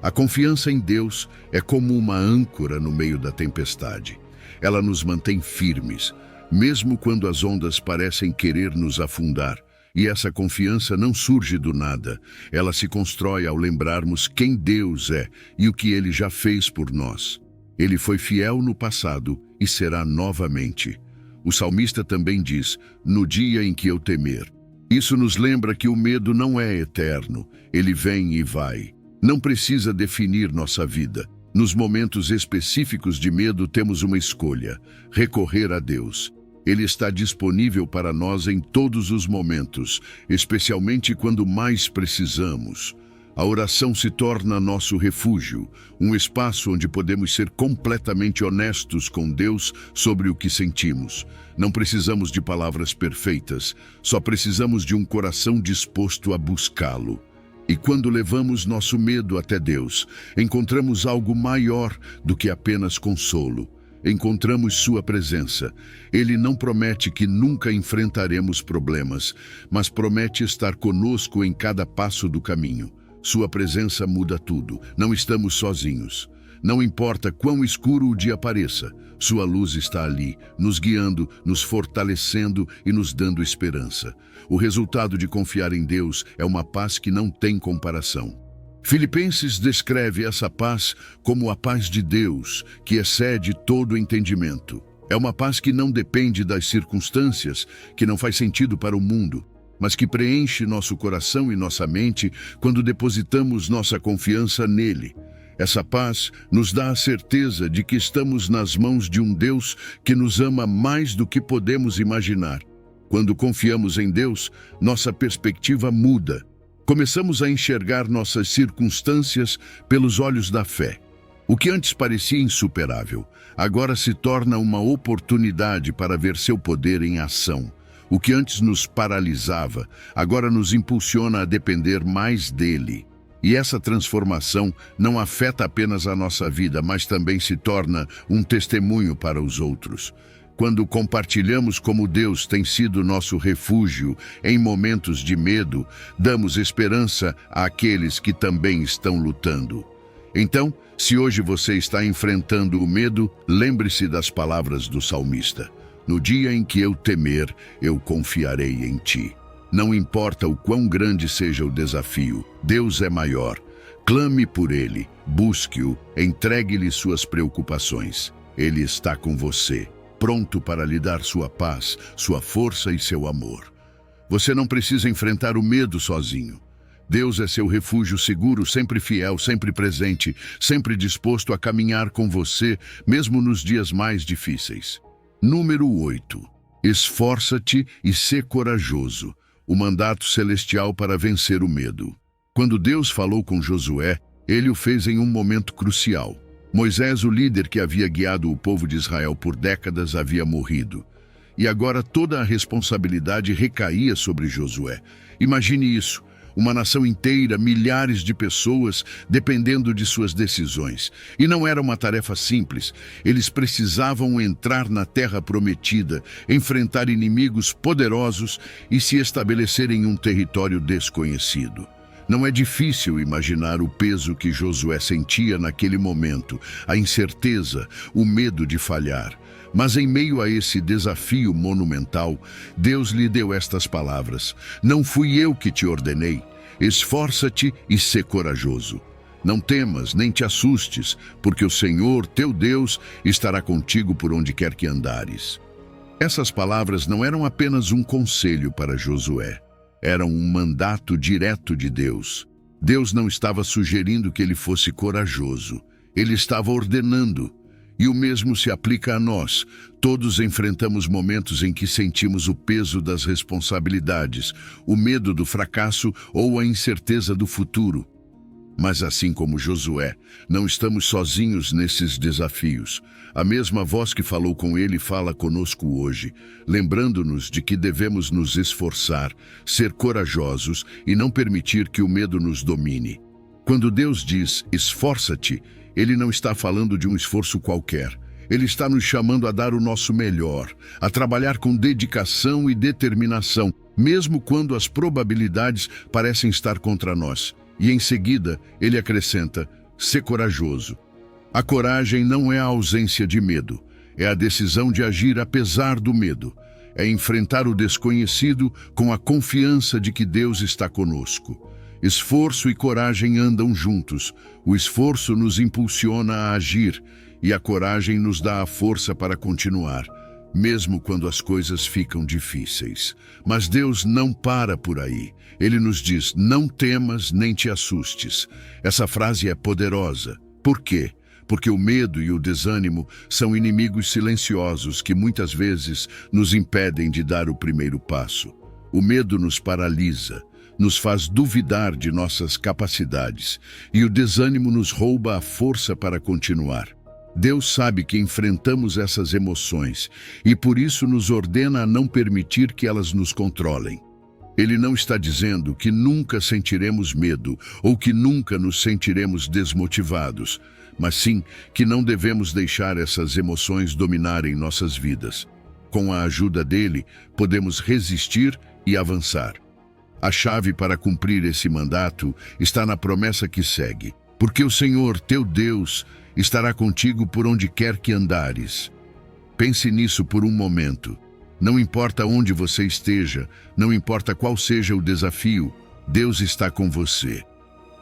A confiança em Deus é como uma âncora no meio da tempestade. Ela nos mantém firmes, mesmo quando as ondas parecem querer nos afundar. E essa confiança não surge do nada. Ela se constrói ao lembrarmos quem Deus é e o que Ele já fez por nós. Ele foi fiel no passado e será novamente. O salmista também diz: no dia em que eu temer. Isso nos lembra que o medo não é eterno. Ele vem e vai. Não precisa definir nossa vida. Nos momentos específicos de medo temos uma escolha: recorrer a Deus. Ele está disponível para nós em todos os momentos, especialmente quando mais precisamos. A oração se torna nosso refúgio, um espaço onde podemos ser completamente honestos com Deus sobre o que sentimos. Não precisamos de palavras perfeitas, só precisamos de um coração disposto a buscá-lo. E quando levamos nosso medo até Deus, encontramos algo maior do que apenas consolo. Encontramos sua presença. Ele não promete que nunca enfrentaremos problemas, mas promete estar conosco em cada passo do caminho. Sua presença muda tudo. Não estamos sozinhos. Não importa quão escuro o dia pareça, sua luz está ali, nos guiando, nos fortalecendo e nos dando esperança. O resultado de confiar em Deus é uma paz que não tem comparação. Filipenses descreve essa paz como a paz de Deus, que excede todo entendimento. É uma paz que não depende das circunstâncias, que não faz sentido para o mundo, mas que preenche nosso coração e nossa mente quando depositamos nossa confiança nele. Essa paz nos dá a certeza de que estamos nas mãos de um Deus que nos ama mais do que podemos imaginar. Quando confiamos em Deus, nossa perspectiva muda. Começamos a enxergar nossas circunstâncias pelos olhos da fé. O que antes parecia insuperável, agora se torna uma oportunidade para ver seu poder em ação. O que antes nos paralisava, agora nos impulsiona a depender mais dele. E essa transformação não afeta apenas a nossa vida, mas também se torna um testemunho para os outros. Quando compartilhamos como Deus tem sido nosso refúgio em momentos de medo, damos esperança àqueles que também estão lutando. Então, se hoje você está enfrentando o medo, lembre-se das palavras do salmista. No dia em que eu temer, eu confiarei em ti. Não importa o quão grande seja o desafio, Deus é maior. Clame por ele, busque-o, entregue-lhe suas preocupações. Ele está com você, pronto para lhe dar sua paz, sua força e seu amor. Você não precisa enfrentar o medo sozinho. Deus é seu refúgio seguro, sempre fiel, sempre presente, sempre disposto a caminhar com você, mesmo nos dias mais difíceis. Número 8. Esforça-te e sê corajoso. O mandato celestial para vencer o medo. Quando Deus falou com Josué, ele o fez em um momento crucial. Moisés, o líder que havia guiado o povo de Israel por décadas, havia morrido. E agora toda a responsabilidade recaía sobre Josué. Imagine isso. Uma nação inteira, milhares de pessoas dependendo de suas decisões. E não era uma tarefa simples. Eles precisavam entrar na terra prometida, enfrentar inimigos poderosos e se estabelecer em um território desconhecido. Não é difícil imaginar o peso que Josué sentia naquele momento, a incerteza, o medo de falhar. Mas em meio a esse desafio monumental, Deus lhe deu estas palavras: Não fui eu que te ordenei. Esforça-te e sê corajoso. Não temas, nem te assustes, porque o Senhor, teu Deus, estará contigo por onde quer que andares. Essas palavras não eram apenas um conselho para Josué. Eram um mandato direto de Deus. Deus não estava sugerindo que ele fosse corajoso. Ele estava ordenando. E o mesmo se aplica a nós. Todos enfrentamos momentos em que sentimos o peso das responsabilidades, o medo do fracasso ou a incerteza do futuro. Mas assim como Josué, não estamos sozinhos nesses desafios. A mesma voz que falou com ele fala conosco hoje, lembrando-nos de que devemos nos esforçar, ser corajosos e não permitir que o medo nos domine. Quando Deus diz, esforça-te, Ele não está falando de um esforço qualquer. Ele está nos chamando a dar o nosso melhor, a trabalhar com dedicação e determinação, mesmo quando as probabilidades parecem estar contra nós. E em seguida, ele acrescenta, sê corajoso. A coragem não é a ausência de medo, é a decisão de agir apesar do medo. É enfrentar o desconhecido com a confiança de que Deus está conosco. Esforço e coragem andam juntos. O esforço nos impulsiona a agir e a coragem nos dá a força para continuar, mesmo quando as coisas ficam difíceis. Mas Deus não para por aí. Ele nos diz, não temas nem te assustes. Essa frase é poderosa. Por quê? Porque o medo e o desânimo são inimigos silenciosos que muitas vezes nos impedem de dar o primeiro passo. O medo nos paralisa, nos faz duvidar de nossas capacidades, e o desânimo nos rouba a força para continuar. Deus sabe que enfrentamos essas emoções e por isso nos ordena a não permitir que elas nos controlem. Ele não está dizendo que nunca sentiremos medo ou que nunca nos sentiremos desmotivados, mas sim que não devemos deixar essas emoções dominarem nossas vidas. Com a ajuda dele, podemos resistir e avançar. A chave para cumprir esse mandato está na promessa que segue. Porque o Senhor, teu Deus, estará contigo por onde quer que andares. Pense nisso por um momento. Não importa onde você esteja, não importa qual seja o desafio, Deus está com você.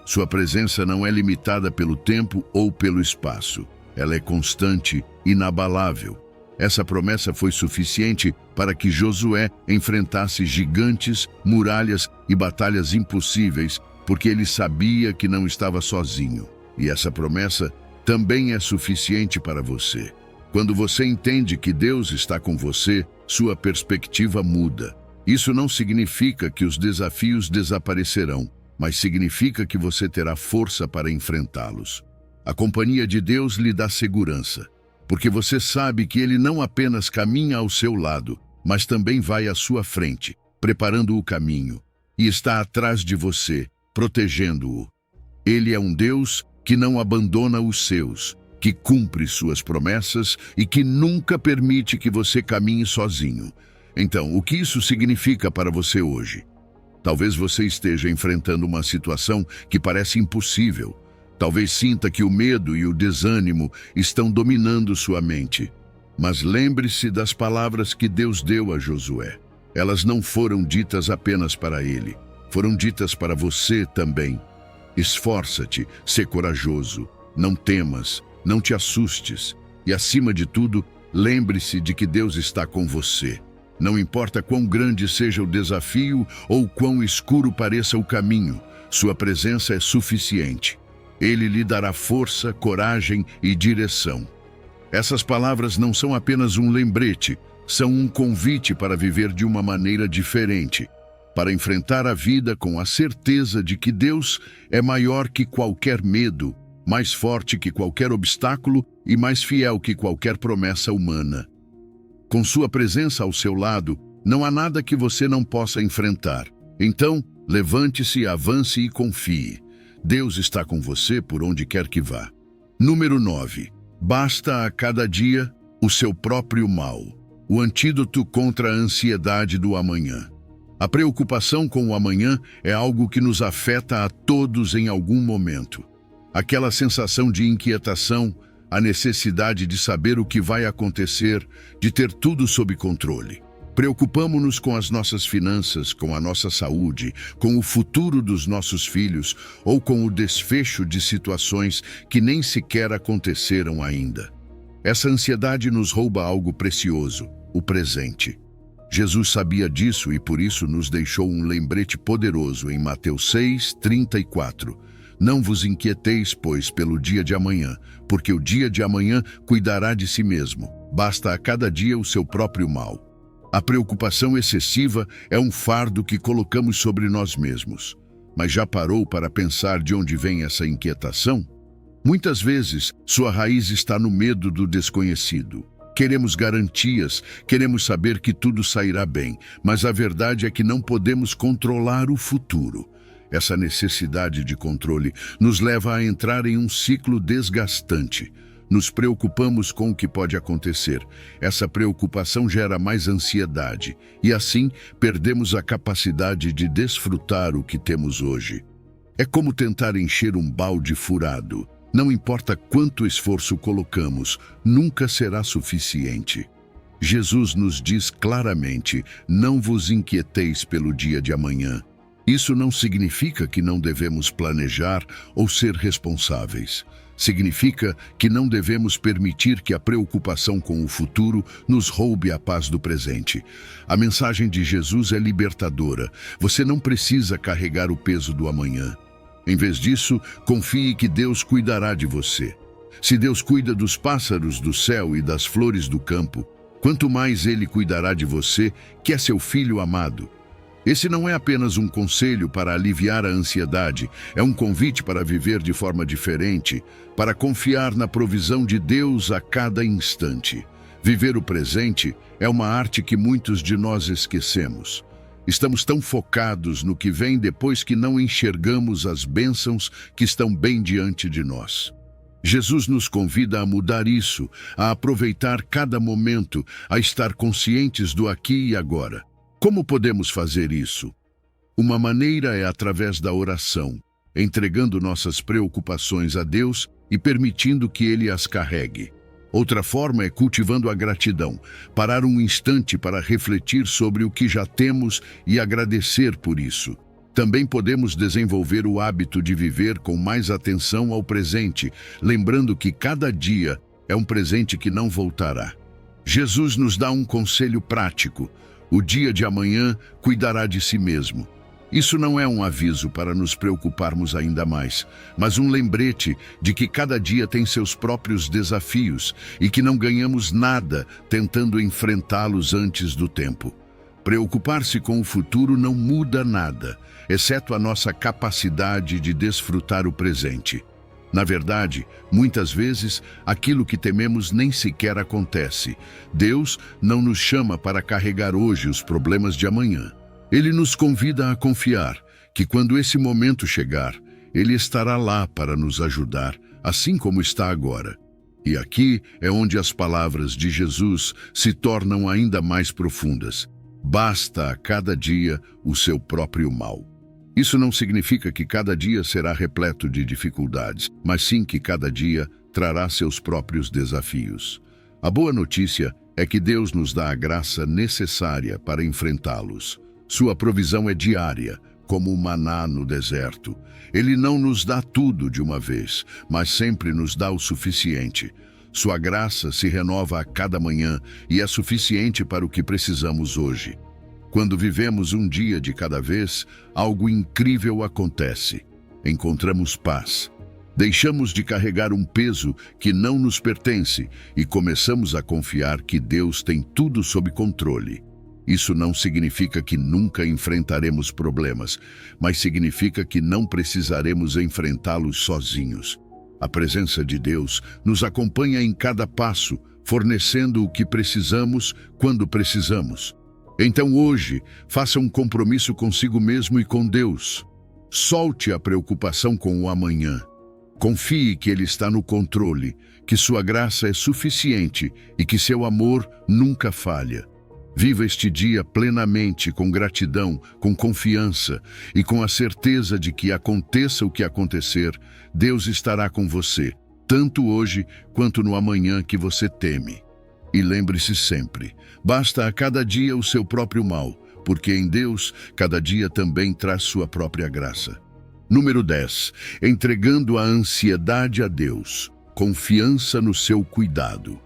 Sua presença não é limitada pelo tempo ou pelo espaço. Ela é constante, inabalável. Essa promessa foi suficiente para que Josué enfrentasse gigantes, muralhas e batalhas impossíveis, porque ele sabia que não estava sozinho. E essa promessa também é suficiente para você. Quando você entende que Deus está com você, sua perspectiva muda. Isso não significa que os desafios desaparecerão, mas significa que você terá força para enfrentá-los. A companhia de Deus lhe dá segurança, porque você sabe que Ele não apenas caminha ao seu lado, mas também vai à sua frente, preparando o caminho, e está atrás de você, protegendo-o. Ele é um Deus que não abandona os seus, que cumpre suas promessas e que nunca permite que você caminhe sozinho. Então, o que isso significa para você hoje? Talvez você esteja enfrentando uma situação que parece impossível. Talvez sinta que o medo e o desânimo estão dominando sua mente. Mas lembre-se das palavras que Deus deu a Josué. Elas não foram ditas apenas para ele, foram ditas para você também. Esforça-te, sê corajoso, não temas, não te assustes. E acima de tudo, lembre-se de que Deus está com você. Não importa quão grande seja o desafio ou quão escuro pareça o caminho, sua presença é suficiente. Ele lhe dará força, coragem e direção. Essas palavras não são apenas um lembrete, são um convite para viver de uma maneira diferente, para enfrentar a vida com a certeza de que Deus é maior que qualquer medo, mais forte que qualquer obstáculo e mais fiel que qualquer promessa humana. Com sua presença ao seu lado, não há nada que você não possa enfrentar. Então, levante-se, avance e confie. Deus está com você por onde quer que vá. Número 9. Basta a cada dia o seu próprio mal. O antídoto contra a ansiedade do amanhã. A preocupação com o amanhã é algo que nos afeta a todos em algum momento. Aquela sensação de inquietação, a necessidade de saber o que vai acontecer, de ter tudo sob controle. Preocupamo-nos com as nossas finanças, com a nossa saúde, com o futuro dos nossos filhos ou com o desfecho de situações que nem sequer aconteceram ainda. Essa ansiedade nos rouba algo precioso, o presente. Jesus sabia disso e por isso nos deixou um lembrete poderoso em Mateus 6:34. Não vos inquieteis, pois, pelo dia de amanhã, porque o dia de amanhã cuidará de si mesmo. Basta a cada dia o seu próprio mal. A preocupação excessiva é um fardo que colocamos sobre nós mesmos. Mas já parou para pensar de onde vem essa inquietação? Muitas vezes, sua raiz está no medo do desconhecido. Queremos garantias, queremos saber que tudo sairá bem, mas a verdade é que não podemos controlar o futuro. Essa necessidade de controle nos leva a entrar em um ciclo desgastante. Nos preocupamos com o que pode acontecer. Essa preocupação gera mais ansiedade e, assim, perdemos a capacidade de desfrutar o que temos hoje. É como tentar encher um balde furado. Não importa quanto esforço colocamos, nunca será suficiente. Jesus nos diz claramente: não vos inquieteis pelo dia de amanhã. Isso não significa que não devemos planejar ou ser responsáveis. Significa que não devemos permitir que a preocupação com o futuro nos roube a paz do presente. A mensagem de Jesus é libertadora. Você não precisa carregar o peso do amanhã. Em vez disso, confie que Deus cuidará de você. Se Deus cuida dos pássaros do céu e das flores do campo, quanto mais Ele cuidará de você, que é seu filho amado. Esse não é apenas um conselho para aliviar a ansiedade, é um convite para viver de forma diferente, para confiar na provisão de Deus a cada instante. Viver o presente é uma arte que muitos de nós esquecemos. Estamos tão focados no que vem depois que não enxergamos as bênçãos que estão bem diante de nós. Jesus nos convida a mudar isso, a aproveitar cada momento, a estar conscientes do aqui e agora. Como podemos fazer isso? Uma maneira é através da oração, entregando nossas preocupações a Deus e permitindo que Ele as carregue. Outra forma é cultivando a gratidão, parar um instante para refletir sobre o que já temos e agradecer por isso. Também podemos desenvolver o hábito de viver com mais atenção ao presente, lembrando que cada dia é um presente que não voltará. Jesus nos dá um conselho prático: o dia de amanhã cuidará de si mesmo. Isso não é um aviso para nos preocuparmos ainda mais, mas um lembrete de que cada dia tem seus próprios desafios e que não ganhamos nada tentando enfrentá-los antes do tempo. Preocupar-se com o futuro não muda nada, exceto a nossa capacidade de desfrutar o presente. Na verdade, muitas vezes, aquilo que tememos nem sequer acontece. Deus não nos chama para carregar hoje os problemas de amanhã. Ele nos convida a confiar que quando esse momento chegar, Ele estará lá para nos ajudar, assim como está agora. E aqui é onde as palavras de Jesus se tornam ainda mais profundas. Basta a cada dia o seu próprio mal. Isso não significa que cada dia será repleto de dificuldades, mas sim que cada dia trará seus próprios desafios. A boa notícia é que Deus nos dá a graça necessária para enfrentá-los. Sua provisão é diária, como o maná no deserto. Ele não nos dá tudo de uma vez, mas sempre nos dá o suficiente. Sua graça se renova a cada manhã e é suficiente para o que precisamos hoje. Quando vivemos um dia de cada vez, algo incrível acontece. Encontramos paz. Deixamos de carregar um peso que não nos pertence e começamos a confiar que Deus tem tudo sob controle. Isso não significa que nunca enfrentaremos problemas, mas significa que não precisaremos enfrentá-los sozinhos. A presença de Deus nos acompanha em cada passo, fornecendo o que precisamos quando precisamos. Então hoje, faça um compromisso consigo mesmo e com Deus. Solte a preocupação com o amanhã. Confie que Ele está no controle, que sua graça é suficiente e que seu amor nunca falha. Viva este dia plenamente, com gratidão, com confiança e com a certeza de que aconteça o que acontecer, Deus estará com você, tanto hoje quanto no amanhã que você teme. E lembre-se sempre, basta a cada dia o seu próprio mal, porque em Deus, cada dia também traz sua própria graça. Número 10. Entregando a ansiedade a Deus. Confiança no seu cuidado.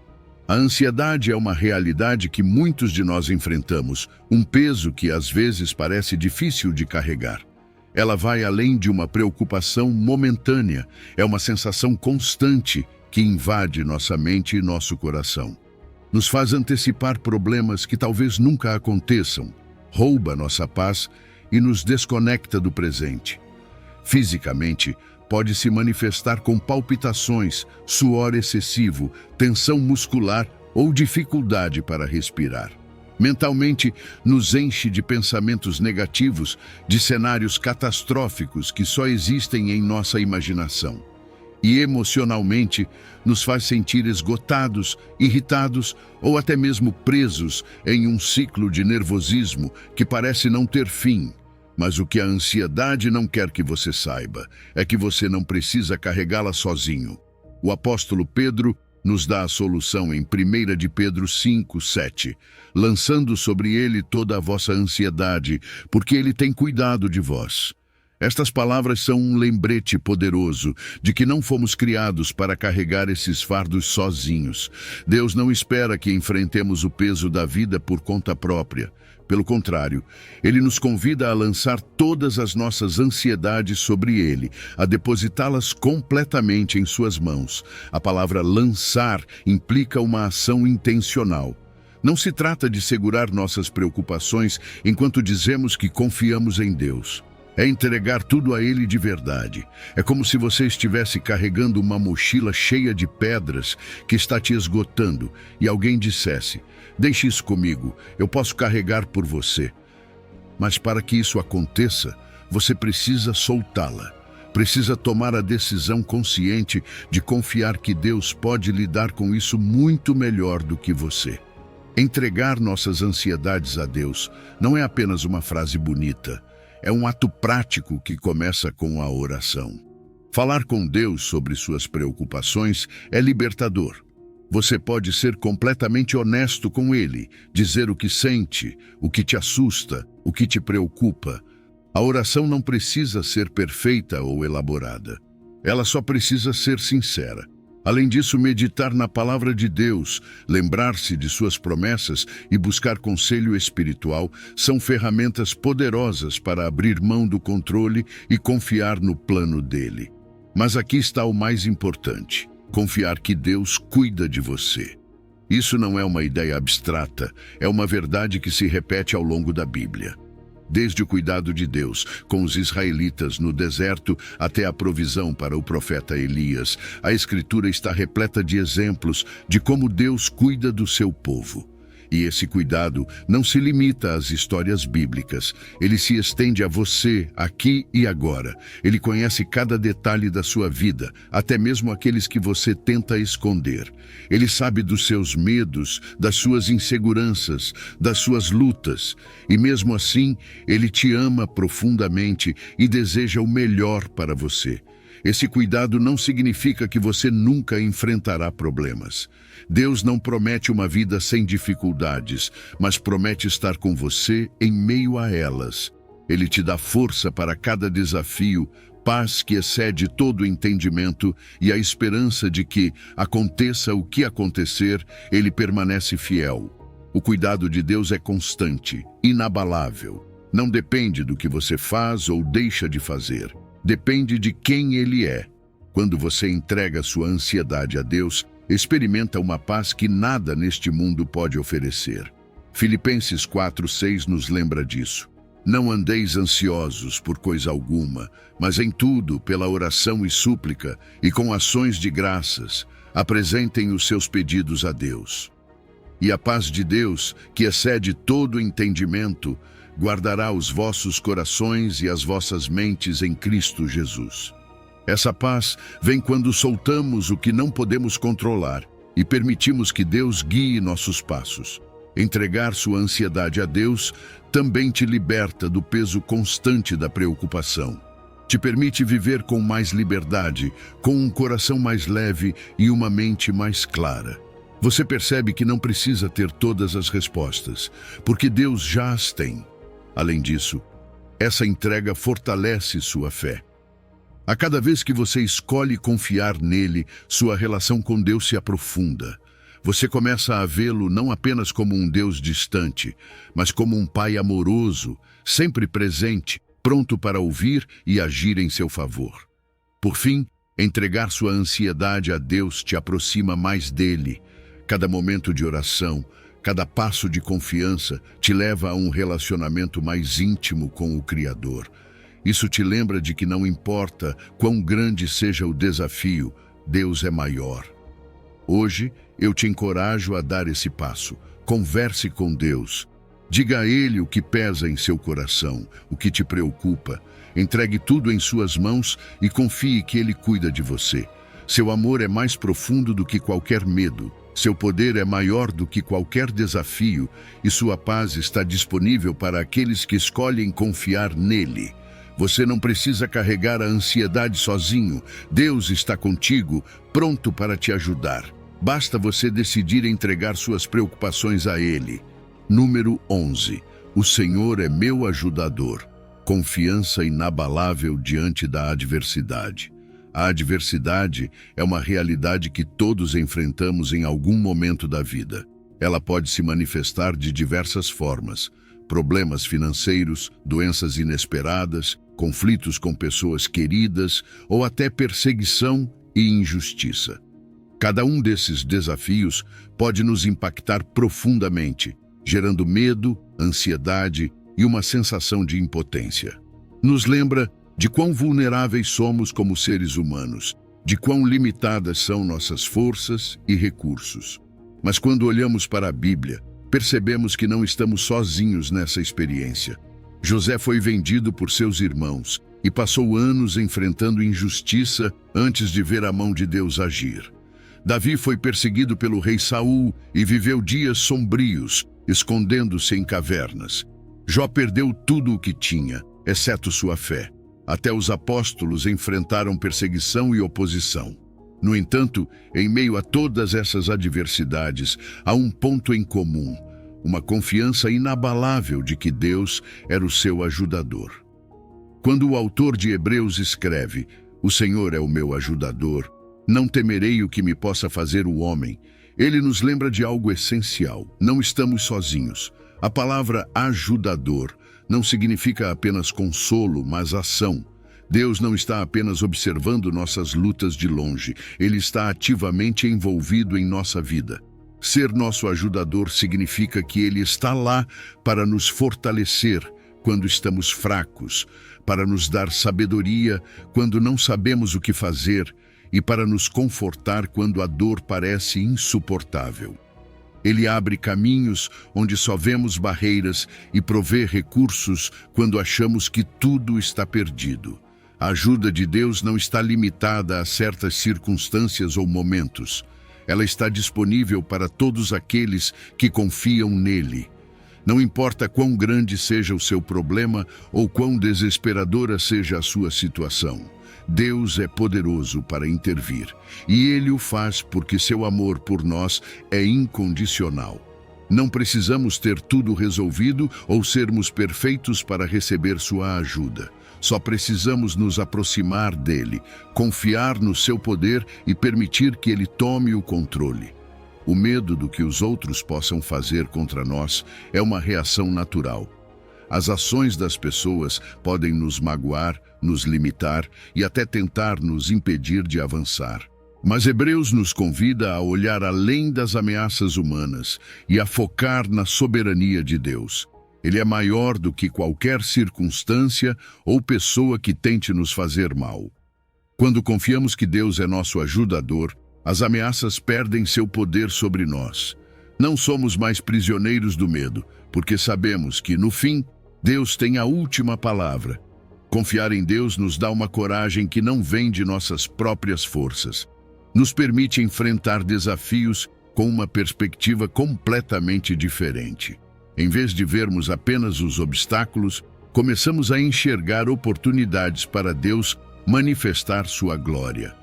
A ansiedade é uma realidade que muitos de nós enfrentamos, um peso que às vezes parece difícil de carregar. Ela vai além de uma preocupação momentânea, é uma sensação constante que invade nossa mente e nosso coração. Nos faz antecipar problemas que talvez nunca aconteçam, rouba nossa paz e nos desconecta do presente. Fisicamente, pode se manifestar com palpitações, suor excessivo, tensão muscular ou dificuldade para respirar. Mentalmente, nos enche de pensamentos negativos, de cenários catastróficos que só existem em nossa imaginação. E emocionalmente, nos faz sentir esgotados, irritados ou até mesmo presos em um ciclo de nervosismo que parece não ter fim. Mas o que a ansiedade não quer que você saiba é que você não precisa carregá-la sozinho. O apóstolo Pedro nos dá a solução em 1 de Pedro 5:7, lançando sobre ele toda a vossa ansiedade, porque ele tem cuidado de vós. Estas palavras são um lembrete poderoso de que não fomos criados para carregar esses fardos sozinhos. Deus não espera que enfrentemos o peso da vida por conta própria. Pelo contrário, Ele nos convida a lançar todas as nossas ansiedades sobre Ele, a depositá-las completamente em suas mãos. A palavra lançar implica uma ação intencional. Não se trata de segurar nossas preocupações enquanto dizemos que confiamos em Deus. É entregar tudo a Ele de verdade. É como se você estivesse carregando uma mochila cheia de pedras que está te esgotando e alguém dissesse: "Deixe isso comigo, eu posso carregar por você." Mas para que isso aconteça, você precisa soltá-la. Precisa tomar a decisão consciente de confiar que Deus pode lidar com isso muito melhor do que você. Entregar nossas ansiedades a Deus não é apenas uma frase bonita. É um ato prático que começa com a oração. Falar com Deus sobre suas preocupações é libertador. Você pode ser completamente honesto com Ele, dizer o que sente, o que te assusta, o que te preocupa. A oração não precisa ser perfeita ou elaborada. Ela só precisa ser sincera. Além disso, meditar na palavra de Deus, lembrar-se de suas promessas e buscar conselho espiritual são ferramentas poderosas para abrir mão do controle e confiar no plano dele. Mas aqui está o mais importante: confiar que Deus cuida de você. Isso não é uma ideia abstrata, é uma verdade que se repete ao longo da Bíblia. desde o cuidado de Deus com os israelitas no deserto até a provisão para o profeta Elias. A Escritura está repleta de exemplos de como Deus cuida do seu povo. E esse cuidado não se limita às histórias bíblicas. Ele se estende a você, aqui e agora. Ele conhece cada detalhe da sua vida, até mesmo aqueles que você tenta esconder. Ele sabe dos seus medos, das suas inseguranças, das suas lutas. E mesmo assim, Ele te ama profundamente e deseja o melhor para você. Esse cuidado não significa que você nunca enfrentará problemas. Deus não promete uma vida sem dificuldades, mas promete estar com você em meio a elas. Ele te dá força para cada desafio, paz que excede todo entendimento e a esperança de que, aconteça o que acontecer, Ele permanece fiel. O cuidado de Deus é constante, inabalável. Não depende do que você faz ou deixa de fazer. Depende de quem Ele é. Quando você entrega sua ansiedade a Deus, experimenta uma paz que nada neste mundo pode oferecer. Filipenses 4:6 nos lembra disso. Não andeis ansiosos por coisa alguma, mas em tudo, pela oração e súplica, e com ações de graças, apresentem os seus pedidos a Deus. E a paz de Deus, que excede todo entendimento, guardará os vossos corações e as vossas mentes em Cristo Jesus. Essa paz vem quando soltamos o que não podemos controlar e permitimos que Deus guie nossos passos. Entregar sua ansiedade a Deus também te liberta do peso constante da preocupação. Te permite viver com mais liberdade, com um coração mais leve e uma mente mais clara. Você percebe que não precisa ter todas as respostas, porque Deus já as tem. Além disso, essa entrega fortalece sua fé. A cada vez que você escolhe confiar nele, sua relação com Deus se aprofunda. Você começa a vê-lo não apenas como um Deus distante, mas como um Pai amoroso, sempre presente, pronto para ouvir e agir em seu favor. Por fim, entregar sua ansiedade a Deus te aproxima mais dele. Cada momento de oração, cada passo de confiança te leva a um relacionamento mais íntimo com o Criador. Isso te lembra de que não importa quão grande seja o desafio, Deus é maior. Hoje, eu te encorajo a dar esse passo. Converse com Deus. Diga a Ele o que pesa em seu coração, o que te preocupa. Entregue tudo em suas mãos e confie que Ele cuida de você. Seu amor é mais profundo do que qualquer medo. Seu poder é maior do que qualquer desafio e sua paz está disponível para aqueles que escolhem confiar nele. Você não precisa carregar a ansiedade sozinho. Deus está contigo, pronto para te ajudar. Basta você decidir entregar suas preocupações a Ele. Número 11. O Senhor é meu ajudador. Confiança inabalável diante da adversidade. A adversidade é uma realidade que todos enfrentamos em algum momento da vida. Ela pode se manifestar de diversas formas: problemas financeiros, doenças inesperadas, conflitos com pessoas queridas ou até perseguição e injustiça. Cada um desses desafios pode nos impactar profundamente, gerando medo, ansiedade e uma sensação de impotência. Nos lembra de quão vulneráveis somos como seres humanos, de quão limitadas são nossas forças e recursos. Mas quando olhamos para a Bíblia, percebemos que não estamos sozinhos nessa experiência. José foi vendido por seus irmãos e passou anos enfrentando injustiça antes de ver a mão de Deus agir. Davi foi perseguido pelo rei Saul e viveu dias sombrios, escondendo-se em cavernas. Jó perdeu tudo o que tinha, exceto sua fé. Até os apóstolos enfrentaram perseguição e oposição. No entanto, em meio a todas essas adversidades, há um ponto em comum: uma confiança inabalável de que Deus era o seu ajudador. Quando o autor de Hebreus escreve: "O Senhor é o meu ajudador, não temerei o que me possa fazer o homem", ele nos lembra de algo essencial: não estamos sozinhos. A palavra ajudador não significa apenas consolo, mas ação. Deus não está apenas observando nossas lutas de longe, Ele está ativamente envolvido em nossa vida. Ser nosso ajudador significa que Ele está lá para nos fortalecer, quando estamos fracos, para nos dar sabedoria quando não sabemos o que fazer e para nos confortar quando a dor parece insuportável. Ele abre caminhos onde só vemos barreiras e provê recursos quando achamos que tudo está perdido. A ajuda de Deus não está limitada a certas circunstâncias ou momentos. Ela está disponível para todos aqueles que confiam nele. Não importa quão grande seja o seu problema ou quão desesperadora seja a sua situação. Deus é poderoso para intervir, e Ele o faz porque seu amor por nós é incondicional. Não precisamos ter tudo resolvido ou sermos perfeitos para receber sua ajuda. Só precisamos nos aproximar dele, confiar no seu poder e permitir que ele tome o controle. O medo do que os outros possam fazer contra nós é uma reação natural. As ações das pessoas podem nos magoar, nos limitar e até tentar nos impedir de avançar. Mas Hebreus nos convida a olhar além das ameaças humanas e a focar na soberania de Deus. Ele é maior do que qualquer circunstância ou pessoa que tente nos fazer mal. Quando confiamos que Deus é nosso ajudador, as ameaças perdem seu poder sobre nós. Não somos mais prisioneiros do medo, porque sabemos que, no fim, Deus tem a última palavra. Confiar em Deus nos dá uma coragem que não vem de nossas próprias forças. Nos permite enfrentar desafios com uma perspectiva completamente diferente. Em vez de vermos apenas os obstáculos, começamos a enxergar oportunidades para Deus manifestar sua glória.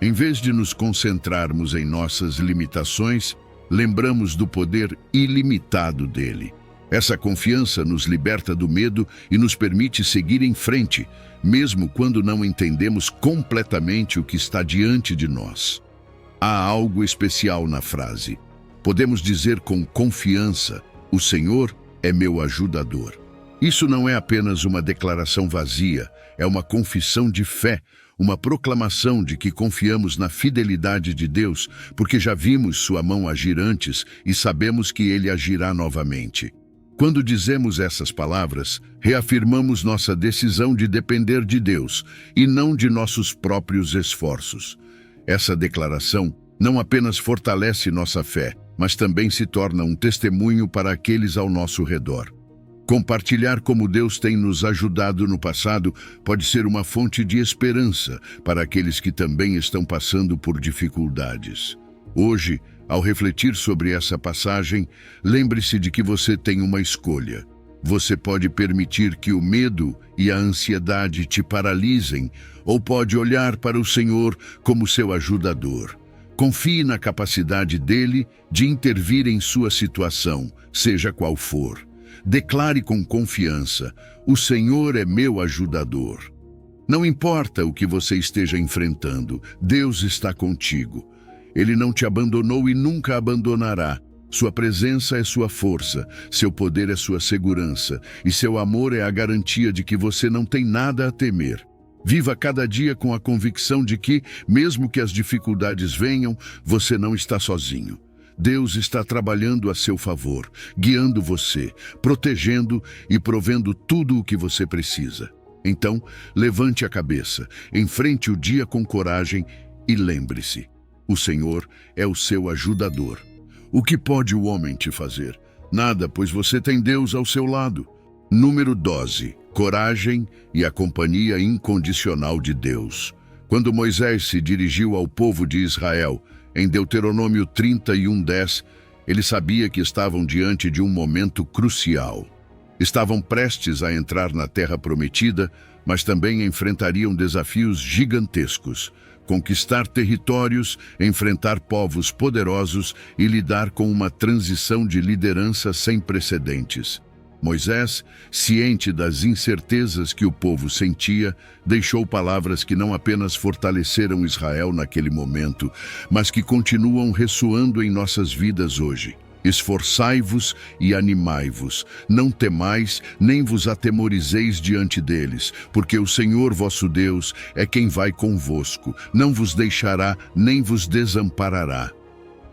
Em vez de nos concentrarmos em nossas limitações, lembramos do poder ilimitado dele. Essa confiança nos liberta do medo e nos permite seguir em frente, mesmo quando não entendemos completamente o que está diante de nós. Há algo especial na frase. Podemos dizer com confiança: o Senhor é meu ajudador. Isso não é apenas uma declaração vazia, é uma confissão de fé, uma proclamação de que confiamos na fidelidade de Deus, porque já vimos sua mão agir antes e sabemos que ele agirá novamente. Quando dizemos essas palavras, reafirmamos nossa decisão de depender de Deus e não de nossos próprios esforços. Essa declaração não apenas fortalece nossa fé, mas também se torna um testemunho para aqueles ao nosso redor. Compartilhar como Deus tem nos ajudado no passado pode ser uma fonte de esperança para aqueles que também estão passando por dificuldades. Hoje, ao refletir sobre essa passagem, lembre-se de que você tem uma escolha. Você pode permitir que o medo e a ansiedade te paralisem, ou pode olhar para o Senhor como seu ajudador. Confie na capacidade dele de intervir em sua situação, seja qual for. Declare com confiança: o Senhor é meu ajudador. Não importa o que você esteja enfrentando, Deus está contigo. Ele não te abandonou e nunca abandonará. Sua presença é sua força, seu poder é sua segurança, e seu amor é a garantia de que você não tem nada a temer. Viva cada dia com a convicção de que, mesmo que as dificuldades venham, você não está sozinho. Deus está trabalhando a seu favor, guiando você, protegendo e provendo tudo o que você precisa. Então, levante a cabeça, enfrente o dia com coragem e lembre-se: o Senhor é o seu ajudador. O que pode o homem te fazer? Nada, pois você tem Deus ao seu lado. Número 12. Coragem e a companhia incondicional de Deus. Quando Moisés se dirigiu ao povo de Israel, em Deuteronômio 31:10, ele sabia que estavam diante de um momento crucial. Estavam prestes a entrar na Terra Prometida, mas também enfrentariam desafios gigantescos: conquistar territórios, enfrentar povos poderosos e lidar com uma transição de liderança sem precedentes. Moisés, ciente das incertezas que o povo sentia, deixou palavras que não apenas fortaleceram Israel naquele momento, mas que continuam ressoando em nossas vidas hoje. Esforçai-vos e animai-vos, não temais, nem vos atemorizeis diante deles, porque o Senhor vosso Deus é quem vai convosco, não vos deixará, nem vos desamparará.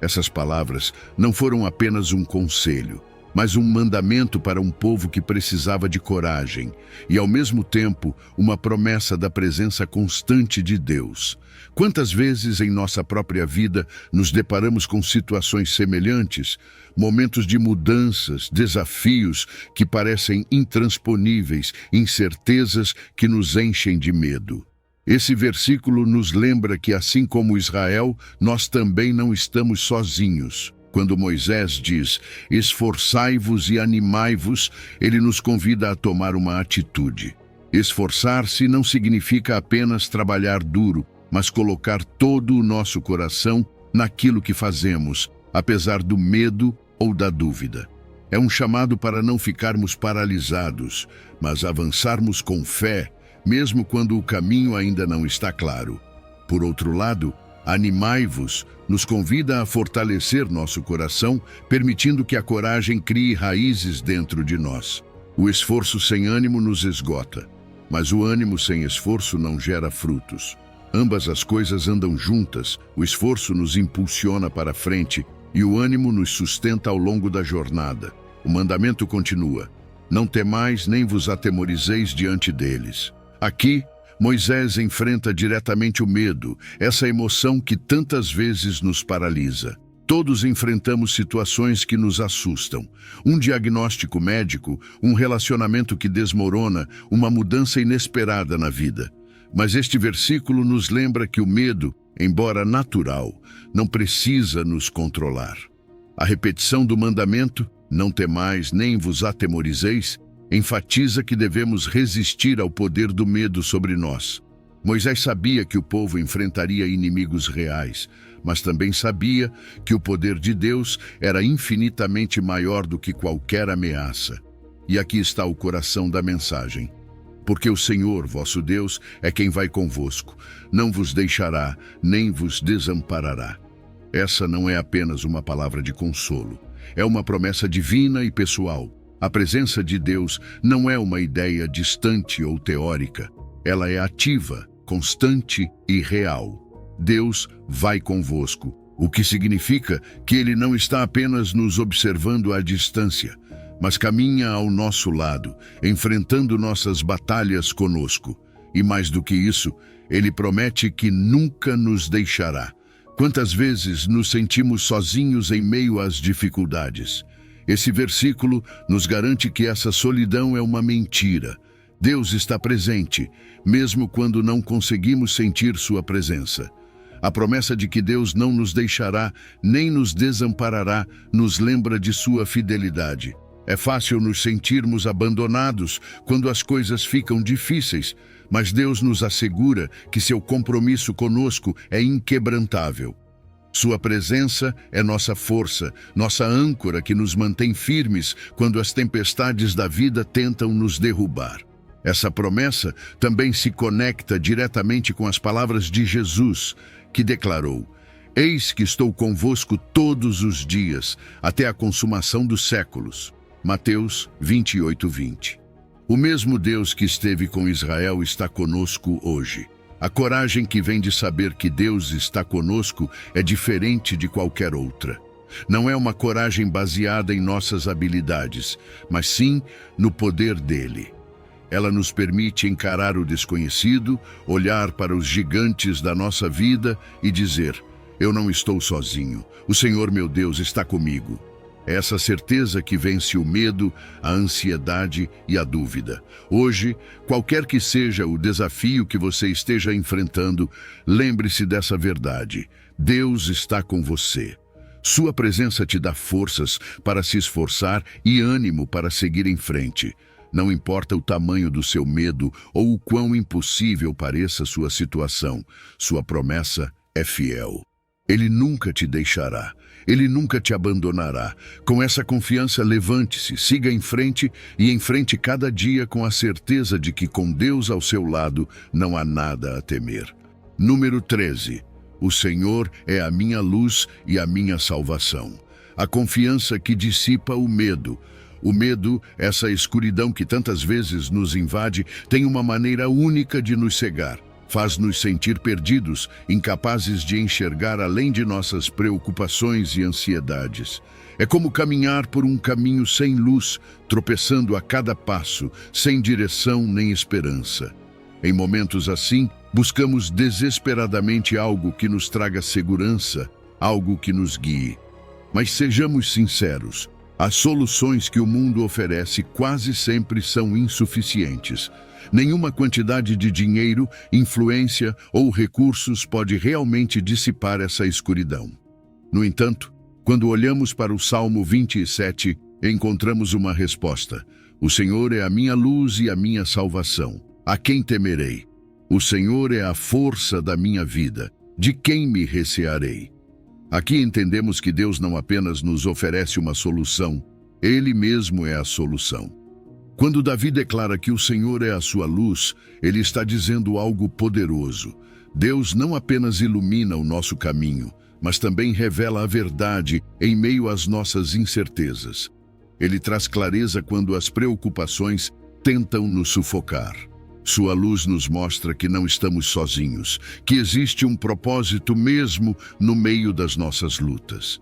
Essas palavras não foram apenas um conselho, mas um mandamento para um povo que precisava de coragem e, ao mesmo tempo, uma promessa da presença constante de Deus. Quantas vezes em nossa própria vida nos deparamos com situações semelhantes, momentos de mudanças, desafios que parecem intransponíveis, incertezas que nos enchem de medo? Esse versículo nos lembra que, assim como Israel, nós também não estamos sozinhos. Quando Moisés diz, esforçai-vos e animai-vos, ele nos convida a tomar uma atitude. Esforçar-se não significa apenas trabalhar duro, mas colocar todo o nosso coração naquilo que fazemos, apesar do medo ou da dúvida. É um chamado para não ficarmos paralisados, mas avançarmos com fé, mesmo quando o caminho ainda não está claro. Por outro lado, animai-vos nos convida a fortalecer nosso coração, permitindo que a coragem crie raízes dentro de nós. O esforço sem ânimo nos esgota, mas o ânimo sem esforço não gera frutos. Ambas as coisas andam juntas, o esforço nos impulsiona para frente e o ânimo nos sustenta ao longo da jornada. O mandamento continua, não temais nem vos atemorizeis diante deles. Aqui, Moisés enfrenta diretamente o medo, essa emoção que tantas vezes nos paralisa. Todos enfrentamos situações que nos assustam. Um diagnóstico médico, um relacionamento que desmorona, uma mudança inesperada na vida. Mas este versículo nos lembra que o medo, embora natural, não precisa nos controlar. A repetição do mandamento, não temais nem vos atemorizeis, enfatiza que devemos resistir ao poder do medo sobre nós. Moisés sabia que o povo enfrentaria inimigos reais, mas também sabia que o poder de Deus era infinitamente maior do que qualquer ameaça. E aqui está o coração da mensagem. Porque o Senhor, vosso Deus, é quem vai convosco, não vos deixará, nem vos desamparará. Essa não é apenas uma palavra de consolo, é uma promessa divina e pessoal. A presença de Deus não é uma ideia distante ou teórica. Ela é ativa, constante e real. Deus vai convosco, o que significa que Ele não está apenas nos observando à distância, mas caminha ao nosso lado, enfrentando nossas batalhas conosco. E mais do que isso, Ele promete que nunca nos deixará. Quantas vezes nos sentimos sozinhos em meio às dificuldades? Esse versículo nos garante que essa solidão é uma mentira. Deus está presente, mesmo quando não conseguimos sentir sua presença. A promessa de que Deus não nos deixará, nem nos desamparará, nos lembra de sua fidelidade. É fácil nos sentirmos abandonados quando as coisas ficam difíceis, mas Deus nos assegura que seu compromisso conosco é inquebrantável. Sua presença é nossa força, nossa âncora que nos mantém firmes quando as tempestades da vida tentam nos derrubar. Essa promessa também se conecta diretamente com as palavras de Jesus, que declarou: Eis que estou convosco todos os dias, até a consumação dos séculos. Mateus 28:20. O mesmo Deus que esteve com Israel está conosco hoje. A coragem que vem de saber que Deus está conosco é diferente de qualquer outra. Não é uma coragem baseada em nossas habilidades, mas sim no poder dele. Ela nos permite encarar o desconhecido, olhar para os gigantes da nossa vida e dizer: eu não estou sozinho, o Senhor meu Deus está comigo. É essa certeza que vence o medo, a ansiedade e a dúvida. Hoje, qualquer que seja o desafio que você esteja enfrentando, lembre-se dessa verdade. Deus está com você. Sua presença te dá forças para se esforçar e ânimo para seguir em frente. Não importa o tamanho do seu medo ou o quão impossível pareça sua situação, sua promessa é fiel. Ele nunca te deixará. Ele nunca te abandonará. Com essa confiança, levante-se, siga em frente e enfrente cada dia com a certeza de que com Deus ao seu lado não há nada a temer. Número 13. O Senhor é a minha luz e a minha salvação. A confiança que dissipa o medo. O medo, essa escuridão que tantas vezes nos invade, tem uma maneira única de nos cegar. Faz-nos sentir perdidos, incapazes de enxergar além de nossas preocupações e ansiedades. É como caminhar por um caminho sem luz, tropeçando a cada passo, sem direção nem esperança. Em momentos assim, buscamos desesperadamente algo que nos traga segurança, algo que nos guie. Mas sejamos sinceros, as soluções que o mundo oferece quase sempre são insuficientes. Nenhuma quantidade de dinheiro, influência ou recursos pode realmente dissipar essa escuridão. No entanto, quando olhamos para o Salmo 27, encontramos uma resposta. O Senhor é a minha luz e a minha salvação. A quem temerei? O Senhor é a força da minha vida. De quem me recearei? Aqui entendemos que Deus não apenas nos oferece uma solução, Ele mesmo é a solução. Quando Davi declara que o Senhor é a sua luz, ele está dizendo algo poderoso. Deus não apenas ilumina o nosso caminho, mas também revela a verdade em meio às nossas incertezas. Ele traz clareza quando as preocupações tentam nos sufocar. Sua luz nos mostra que não estamos sozinhos, que existe um propósito mesmo no meio das nossas lutas.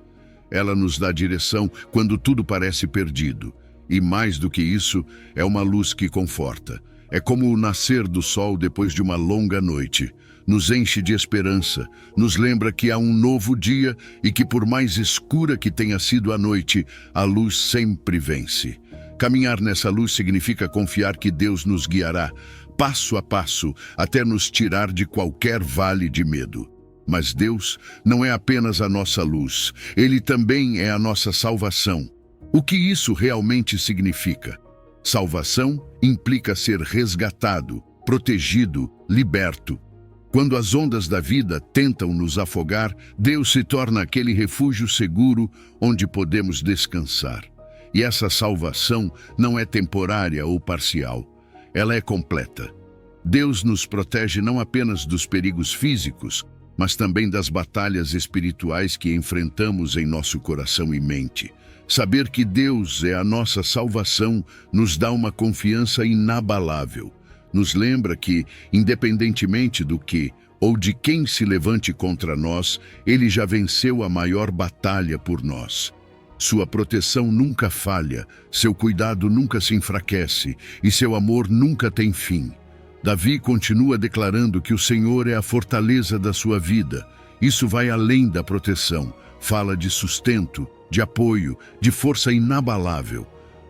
Ela nos dá direção quando tudo parece perdido. E mais do que isso, é uma luz que conforta. É como o nascer do sol depois de uma longa noite. Nos enche de esperança, nos lembra que há um novo dia e que por mais escura que tenha sido a noite, a luz sempre vence. Caminhar nessa luz significa confiar que Deus nos guiará, passo a passo, até nos tirar de qualquer vale de medo. Mas Deus não é apenas a nossa luz, Ele também é a nossa salvação. O que isso realmente significa? Salvação implica ser resgatado, protegido, liberto. Quando as ondas da vida tentam nos afogar, Deus se torna aquele refúgio seguro onde podemos descansar. E essa salvação não é temporária ou parcial, ela é completa. Deus nos protege não apenas dos perigos físicos, mas também das batalhas espirituais que enfrentamos em nosso coração e mente. Saber que Deus é a nossa salvação nos dá uma confiança inabalável. Nos lembra que, independentemente do que ou de quem se levante contra nós, Ele já venceu a maior batalha por nós. Sua proteção nunca falha, seu cuidado nunca se enfraquece e seu amor nunca tem fim. Davi continua declarando que o Senhor é a fortaleza da sua vida. Isso vai além da proteção, fala de sustento, de apoio, de força inabalável.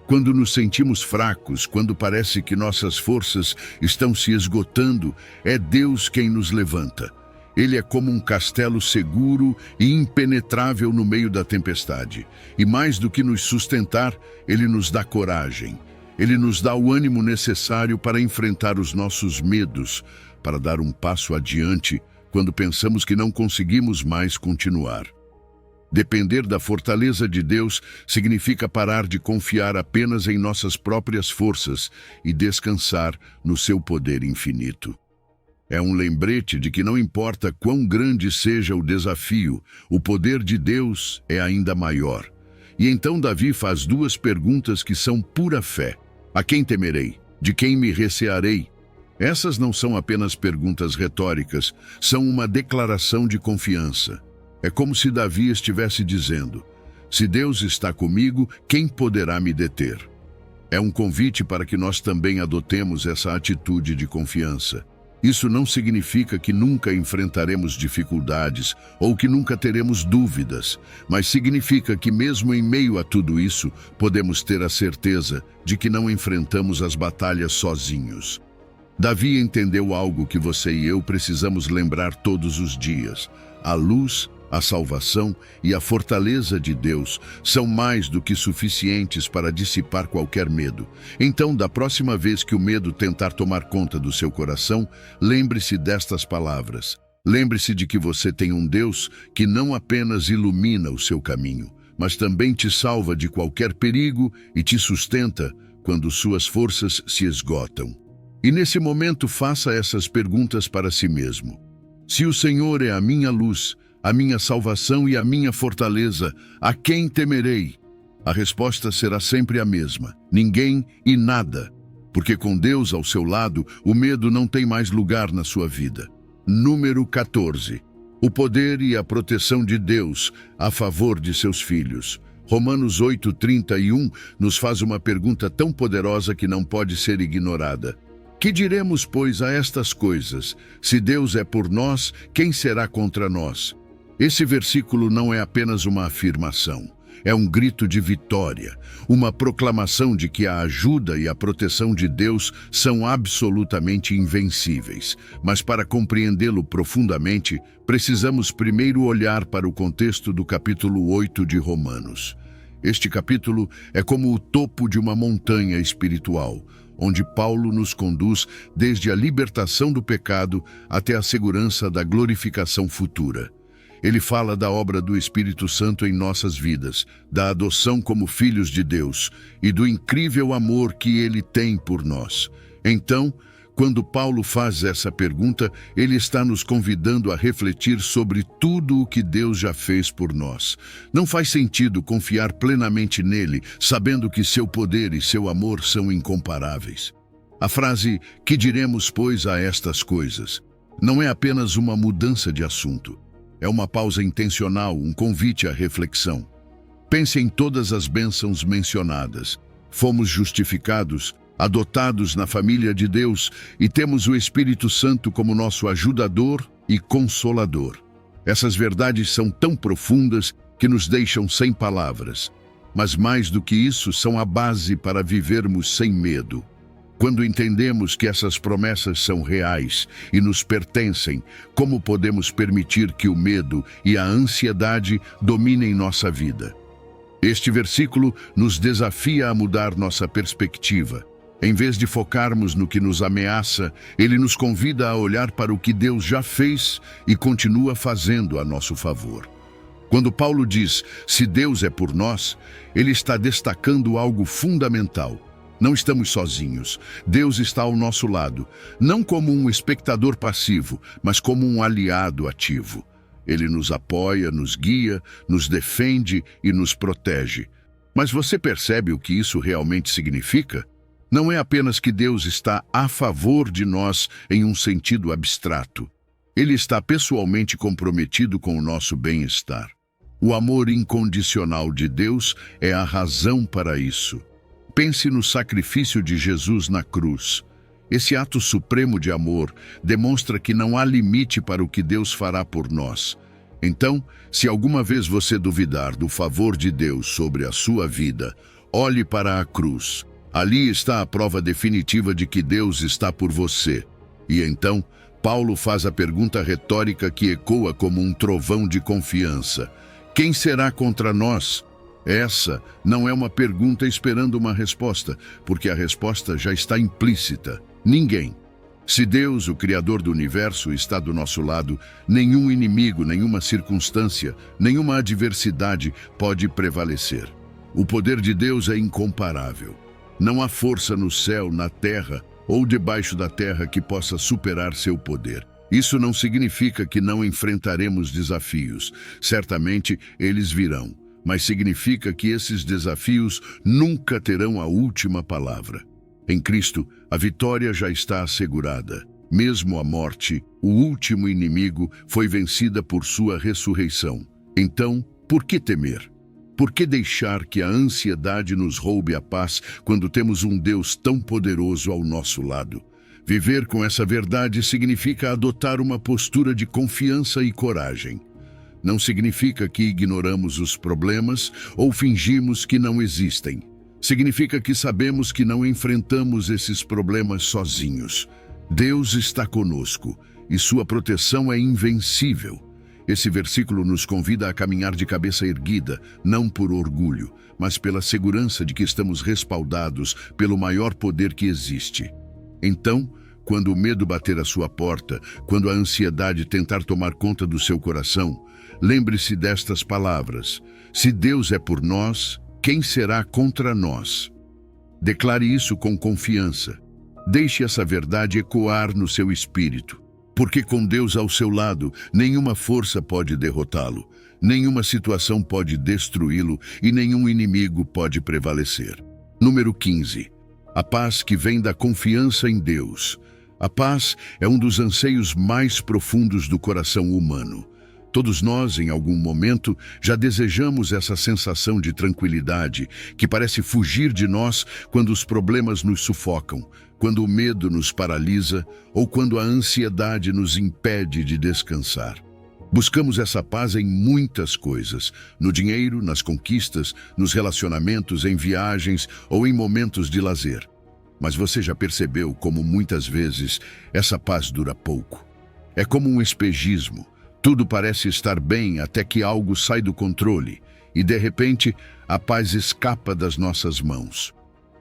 Quando nos sentimos fracos, quando parece que nossas forças estão se esgotando, é Deus quem nos levanta. Ele é como um castelo seguro e impenetrável no meio da tempestade. E mais do que nos sustentar, Ele nos dá coragem. Ele nos dá o ânimo necessário para enfrentar os nossos medos, para dar um passo adiante quando pensamos que não conseguimos mais continuar. Depender da fortaleza de Deus significa parar de confiar apenas em nossas próprias forças e descansar no seu poder infinito. É um lembrete de que não importa quão grande seja o desafio, o poder de Deus é ainda maior. E então Davi faz duas perguntas que são pura fé. A quem temerei? De quem me recearei? Essas não são apenas perguntas retóricas, são uma declaração de confiança. É como se Davi estivesse dizendo: se Deus está comigo, quem poderá me deter? É um convite para que nós também adotemos essa atitude de confiança. Isso não significa que nunca enfrentaremos dificuldades ou que nunca teremos dúvidas, mas significa que mesmo em meio a tudo isso, podemos ter a certeza de que não enfrentamos as batalhas sozinhos. Davi entendeu algo que você e eu precisamos lembrar todos os dias: a luz, a salvação e a fortaleza de Deus são mais do que suficientes para dissipar qualquer medo. Então, da próxima vez que o medo tentar tomar conta do seu coração, lembre-se destas palavras. Lembre-se de que você tem um Deus que não apenas ilumina o seu caminho, mas também te salva de qualquer perigo e te sustenta quando suas forças se esgotam. E nesse momento faça essas perguntas para si mesmo. Se o Senhor é a minha luz, a minha salvação e a minha fortaleza, a quem temerei? A resposta será sempre a mesma: ninguém e nada. porque com Deus ao seu lado, o medo não tem mais lugar na sua vida. Número 14. O poder e a proteção de Deus a favor de seus filhos. Romanos 8:31 nos faz uma pergunta tão poderosa que não pode ser ignorada. Que diremos, pois, a estas coisas? Se Deus é por nós, quem será contra nós? Esse versículo não é apenas uma afirmação. É um grito de vitória, uma proclamação de que a ajuda e a proteção de Deus são absolutamente invencíveis. Mas para compreendê-lo profundamente, precisamos primeiro olhar para o contexto do capítulo 8 de Romanos. Este capítulo é como o topo de uma montanha espiritual, onde Paulo nos conduz desde a libertação do pecado até a segurança da glorificação futura. Ele fala da obra do Espírito Santo em nossas vidas, da adoção como filhos de Deus e do incrível amor que ele tem por nós. Então, quando Paulo faz essa pergunta, ele está nos convidando a refletir sobre tudo o que Deus já fez por nós. Não faz sentido confiar plenamente nele, sabendo que seu poder e seu amor são incomparáveis. A frase, que diremos, pois, a estas coisas, não é apenas uma mudança de assunto. É uma pausa intencional, um convite à reflexão. Pense em todas as bênçãos mencionadas. Fomos justificados, adotados na família de Deus e temos o Espírito Santo como nosso ajudador e consolador. Essas verdades são tão profundas que nos deixam sem palavras. Mas mais do que isso, são a base para vivermos sem medo. Quando entendemos que essas promessas são reais e nos pertencem, como podemos permitir que o medo e a ansiedade dominem nossa vida? Este versículo nos desafia a mudar nossa perspectiva. Em vez de focarmos no que nos ameaça, ele nos convida a olhar para o que Deus já fez e continua fazendo a nosso favor. Quando Paulo diz, se Deus é por nós, ele está destacando algo fundamental. Não estamos sozinhos. Deus está ao nosso lado, não como um espectador passivo, mas como um aliado ativo. Ele nos apoia, nos guia, nos defende e nos protege. Mas você percebe o que isso realmente significa? Não é apenas que Deus está a favor de nós em um sentido abstrato. Ele está pessoalmente comprometido com o nosso bem-estar. O amor incondicional de Deus é a razão para isso. Pense no sacrifício de Jesus na cruz. Esse ato supremo de amor demonstra que não há limite para o que Deus fará por nós. Então, se alguma vez você duvidar do favor de Deus sobre a sua vida, olhe para a cruz. Ali está a prova definitiva de que Deus está por você. E então, Paulo faz a pergunta retórica que ecoa como um trovão de confiança. Quem será contra nós? Essa não é uma pergunta esperando uma resposta, porque a resposta já está implícita. Ninguém. Se Deus, o Criador do universo, está do nosso lado, nenhum inimigo, nenhuma circunstância, nenhuma adversidade pode prevalecer. O poder de Deus é incomparável. Não há força no céu, na terra ou debaixo da terra que possa superar seu poder. Isso não significa que não enfrentaremos desafios. Certamente eles virão. Mas significa que esses desafios nunca terão a última palavra. Em Cristo, a vitória já está assegurada. Mesmo a morte, o último inimigo, foi vencida por sua ressurreição. Então, por que temer? Por que deixar que a ansiedade nos roube a paz quando temos um Deus tão poderoso ao nosso lado? Viver com essa verdade significa adotar uma postura de confiança e coragem. Não significa que ignoramos os problemas ou fingimos que não existem. Significa que sabemos que não enfrentamos esses problemas sozinhos. Deus está conosco e sua proteção é invencível. Esse versículo nos convida a caminhar de cabeça erguida, não por orgulho, mas pela segurança de que estamos respaldados pelo maior poder que existe. Então, quando o medo bater à sua porta, quando a ansiedade tentar tomar conta do seu coração, lembre-se destas palavras. Se Deus é por nós, quem será contra nós? Declare isso com confiança. Deixe essa verdade ecoar no seu espírito. Porque com Deus ao seu lado, nenhuma força pode derrotá-lo, nenhuma situação pode destruí-lo e nenhum inimigo pode prevalecer. Número 15. A paz que vem da confiança em Deus. A paz é um dos anseios mais profundos do coração humano. Todos nós, em algum momento, já desejamos essa sensação de tranquilidade que parece fugir de nós quando os problemas nos sufocam, quando o medo nos paralisa ou quando a ansiedade nos impede de descansar. Buscamos essa paz em muitas coisas, no dinheiro, nas conquistas, nos relacionamentos, em viagens ou em momentos de lazer. Mas você já percebeu como muitas vezes essa paz dura pouco? É como um espejismo. Tudo parece estar bem até que algo sai do controle e, de repente, a paz escapa das nossas mãos.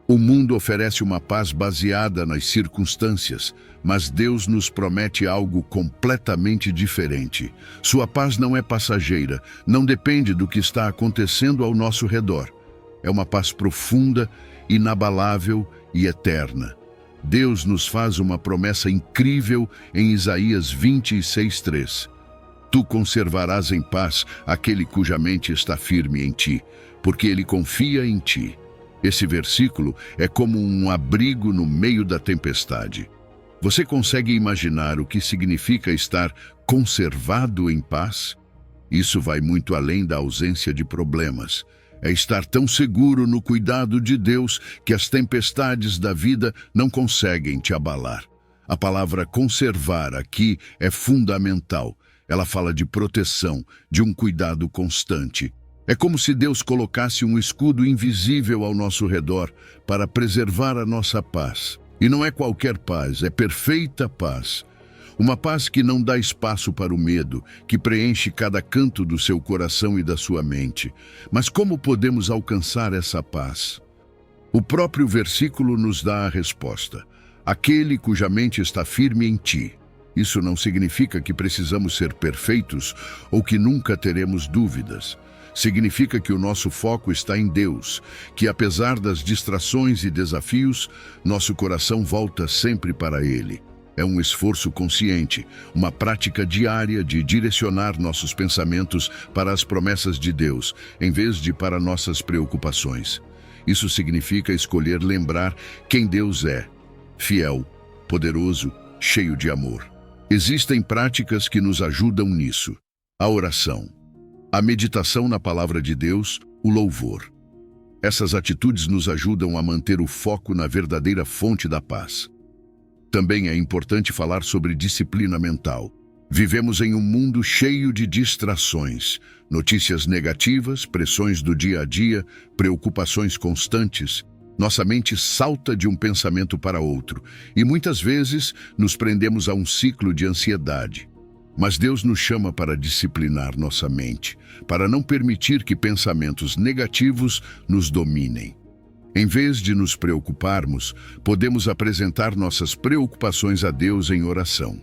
O mundo oferece uma paz baseada nas circunstâncias, mas Deus nos promete algo completamente diferente. Sua paz não é passageira, não depende do que está acontecendo ao nosso redor. É uma paz profunda, inabalável e eterna. Deus nos faz uma promessa incrível em Isaías 26:3. Tu conservarás em paz aquele cuja mente está firme em ti, porque ele confia em ti. Esse versículo é como um abrigo no meio da tempestade. Você consegue imaginar o que significa estar conservado em paz? Isso vai muito além da ausência de problemas. É estar tão seguro no cuidado de Deus que as tempestades da vida não conseguem te abalar. A palavra conservar aqui é fundamental. Ela fala de proteção, de um cuidado constante. É como se Deus colocasse um escudo invisível ao nosso redor para preservar a nossa paz. E não é qualquer paz, é perfeita paz. Uma paz que não dá espaço para o medo, que preenche cada canto do seu coração e da sua mente. Mas como podemos alcançar essa paz? O próprio versículo nos dá a resposta. Aquele cuja mente está firme em ti. Isso não significa que precisamos ser perfeitos ou que nunca teremos dúvidas. Significa que o nosso foco está em Deus, que apesar das distrações e desafios, nosso coração volta sempre para Ele. É um esforço consciente, uma prática diária de direcionar nossos pensamentos para as promessas de Deus, em vez de para nossas preocupações. Isso significa escolher lembrar quem Deus é: fiel, poderoso, cheio de amor. Existem práticas que nos ajudam nisso. A oração, a meditação na palavra de Deus, o louvor. Essas atitudes nos ajudam a manter o foco na verdadeira fonte da paz. Também é importante falar sobre disciplina mental. Vivemos em um mundo cheio de distrações, notícias negativas, pressões do dia a dia, preocupações constantes. Nossa mente salta de um pensamento para outro e muitas vezes nos prendemos a um ciclo de ansiedade. Mas Deus nos chama para disciplinar nossa mente, para não permitir que pensamentos negativos nos dominem. Em vez de nos preocuparmos, podemos apresentar nossas preocupações a Deus em oração.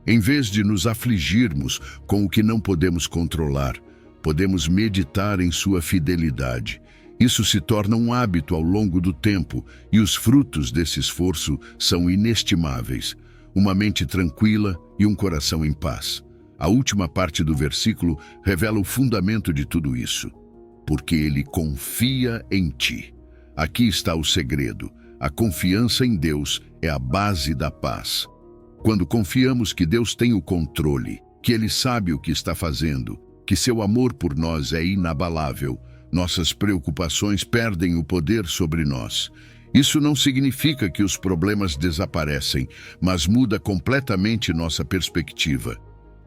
Em vez de nos afligirmos com o que não podemos controlar, podemos meditar em sua fidelidade. Isso se torna um hábito ao longo do tempo e os frutos desse esforço são inestimáveis. Uma mente tranquila e um coração em paz. A última parte do versículo revela o fundamento de tudo isso. Porque ele confia em ti. Aqui está o segredo. A confiança em Deus é a base da paz. Quando confiamos que Deus tem o controle, que Ele sabe o que está fazendo, que seu amor por nós é inabalável, nossas preocupações perdem o poder sobre nós. Isso não significa que os problemas desaparecem, mas muda completamente nossa perspectiva.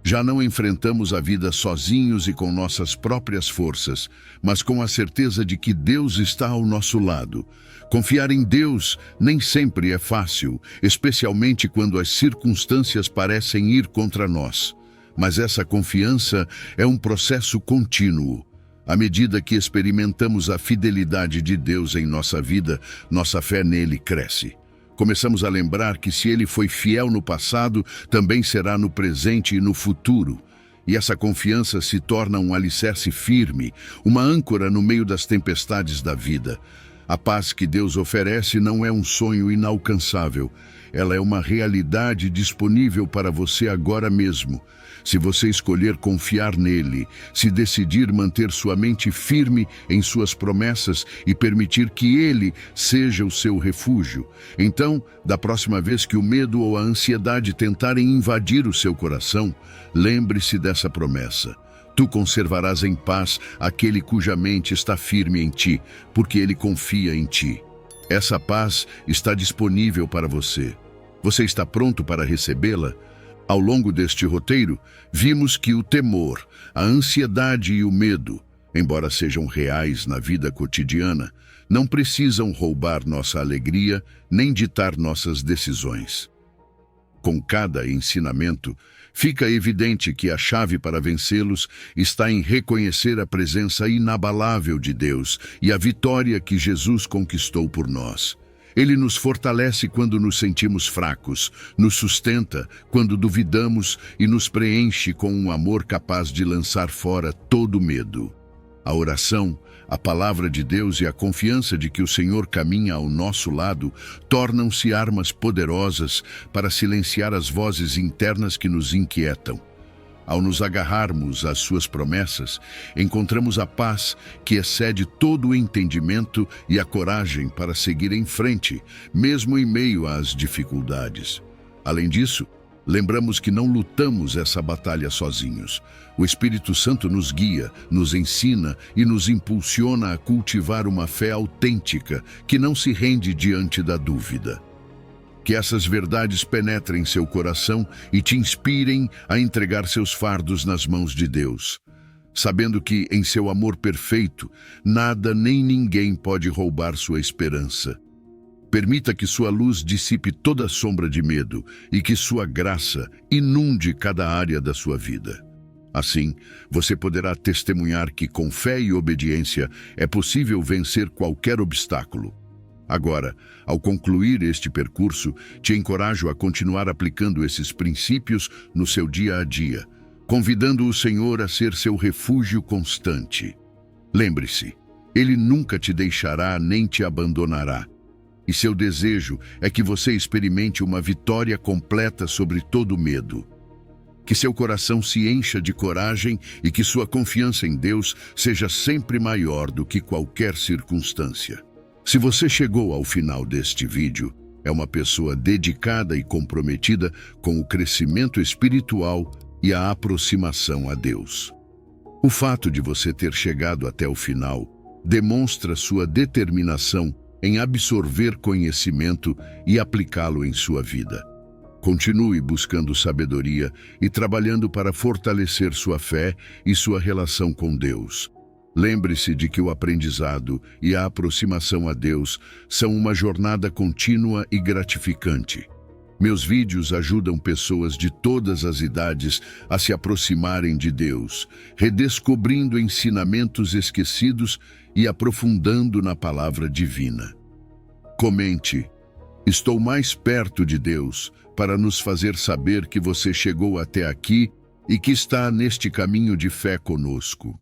Já não enfrentamos a vida sozinhos e com nossas próprias forças, mas com a certeza de que Deus está ao nosso lado. Confiar em Deus nem sempre é fácil, especialmente quando as circunstâncias parecem ir contra nós. Mas essa confiança é um processo contínuo. À medida que experimentamos a fidelidade de Deus em nossa vida, nossa fé nele cresce. Começamos a lembrar que se ele foi fiel no passado, também será no presente e no futuro. E essa confiança se torna um alicerce firme, uma âncora no meio das tempestades da vida. A paz que Deus oferece não é um sonho inalcançável. Ela é uma realidade disponível para você agora mesmo. Se você escolher confiar nele, se decidir manter sua mente firme em suas promessas e permitir que ele seja o seu refúgio, então, da próxima vez que o medo ou a ansiedade tentarem invadir o seu coração, lembre-se dessa promessa. Tu conservarás em paz aquele cuja mente está firme em ti, porque ele confia em ti. Essa paz está disponível para você. Você está pronto para recebê-la? Ao longo deste roteiro, vimos que o temor, a ansiedade e o medo, embora sejam reais na vida cotidiana, não precisam roubar nossa alegria nem ditar nossas decisões. Com cada ensinamento, fica evidente que a chave para vencê-los está em reconhecer a presença inabalável de Deus e a vitória que Jesus conquistou por nós. Ele nos fortalece quando nos sentimos fracos, nos sustenta quando duvidamos e nos preenche com um amor capaz de lançar fora todo medo. A oração, a palavra de Deus e a confiança de que o Senhor caminha ao nosso lado tornam-se armas poderosas para silenciar as vozes internas que nos inquietam. Ao nos agarrarmos às suas promessas, encontramos a paz que excede todo o entendimento e a coragem para seguir em frente, mesmo em meio às dificuldades. Além disso, lembramos que não lutamos essa batalha sozinhos. O Espírito Santo nos guia, nos ensina e nos impulsiona a cultivar uma fé autêntica que não se rende diante da dúvida. Que essas verdades penetrem seu coração e te inspirem a entregar seus fardos nas mãos de Deus, sabendo que, em seu amor perfeito, nada nem ninguém pode roubar sua esperança. Permita que sua luz dissipe toda sombra de medo e que sua graça inunde cada área da sua vida. Assim, você poderá testemunhar que, com fé e obediência, é possível vencer qualquer obstáculo. Agora, ao concluir este percurso, te encorajo a continuar aplicando esses princípios no seu dia a dia, convidando o Senhor a ser seu refúgio constante. Lembre-se, Ele nunca te deixará nem te abandonará. E seu desejo é que você experimente uma vitória completa sobre todo medo. Que seu coração se encha de coragem e que sua confiança em Deus seja sempre maior do que qualquer circunstância. Se você chegou ao final deste vídeo, é uma pessoa dedicada e comprometida com o crescimento espiritual e a aproximação a Deus. O fato de você ter chegado até o final demonstra sua determinação em absorver conhecimento e aplicá-lo em sua vida. Continue buscando sabedoria e trabalhando para fortalecer sua fé e sua relação com Deus. Lembre-se de que o aprendizado e a aproximação a Deus são uma jornada contínua e gratificante. Meus vídeos ajudam pessoas de todas as idades a se aproximarem de Deus, redescobrindo ensinamentos esquecidos e aprofundando na palavra divina. Comente: estou mais perto de Deus, para nos fazer saber que você chegou até aqui e que está neste caminho de fé conosco.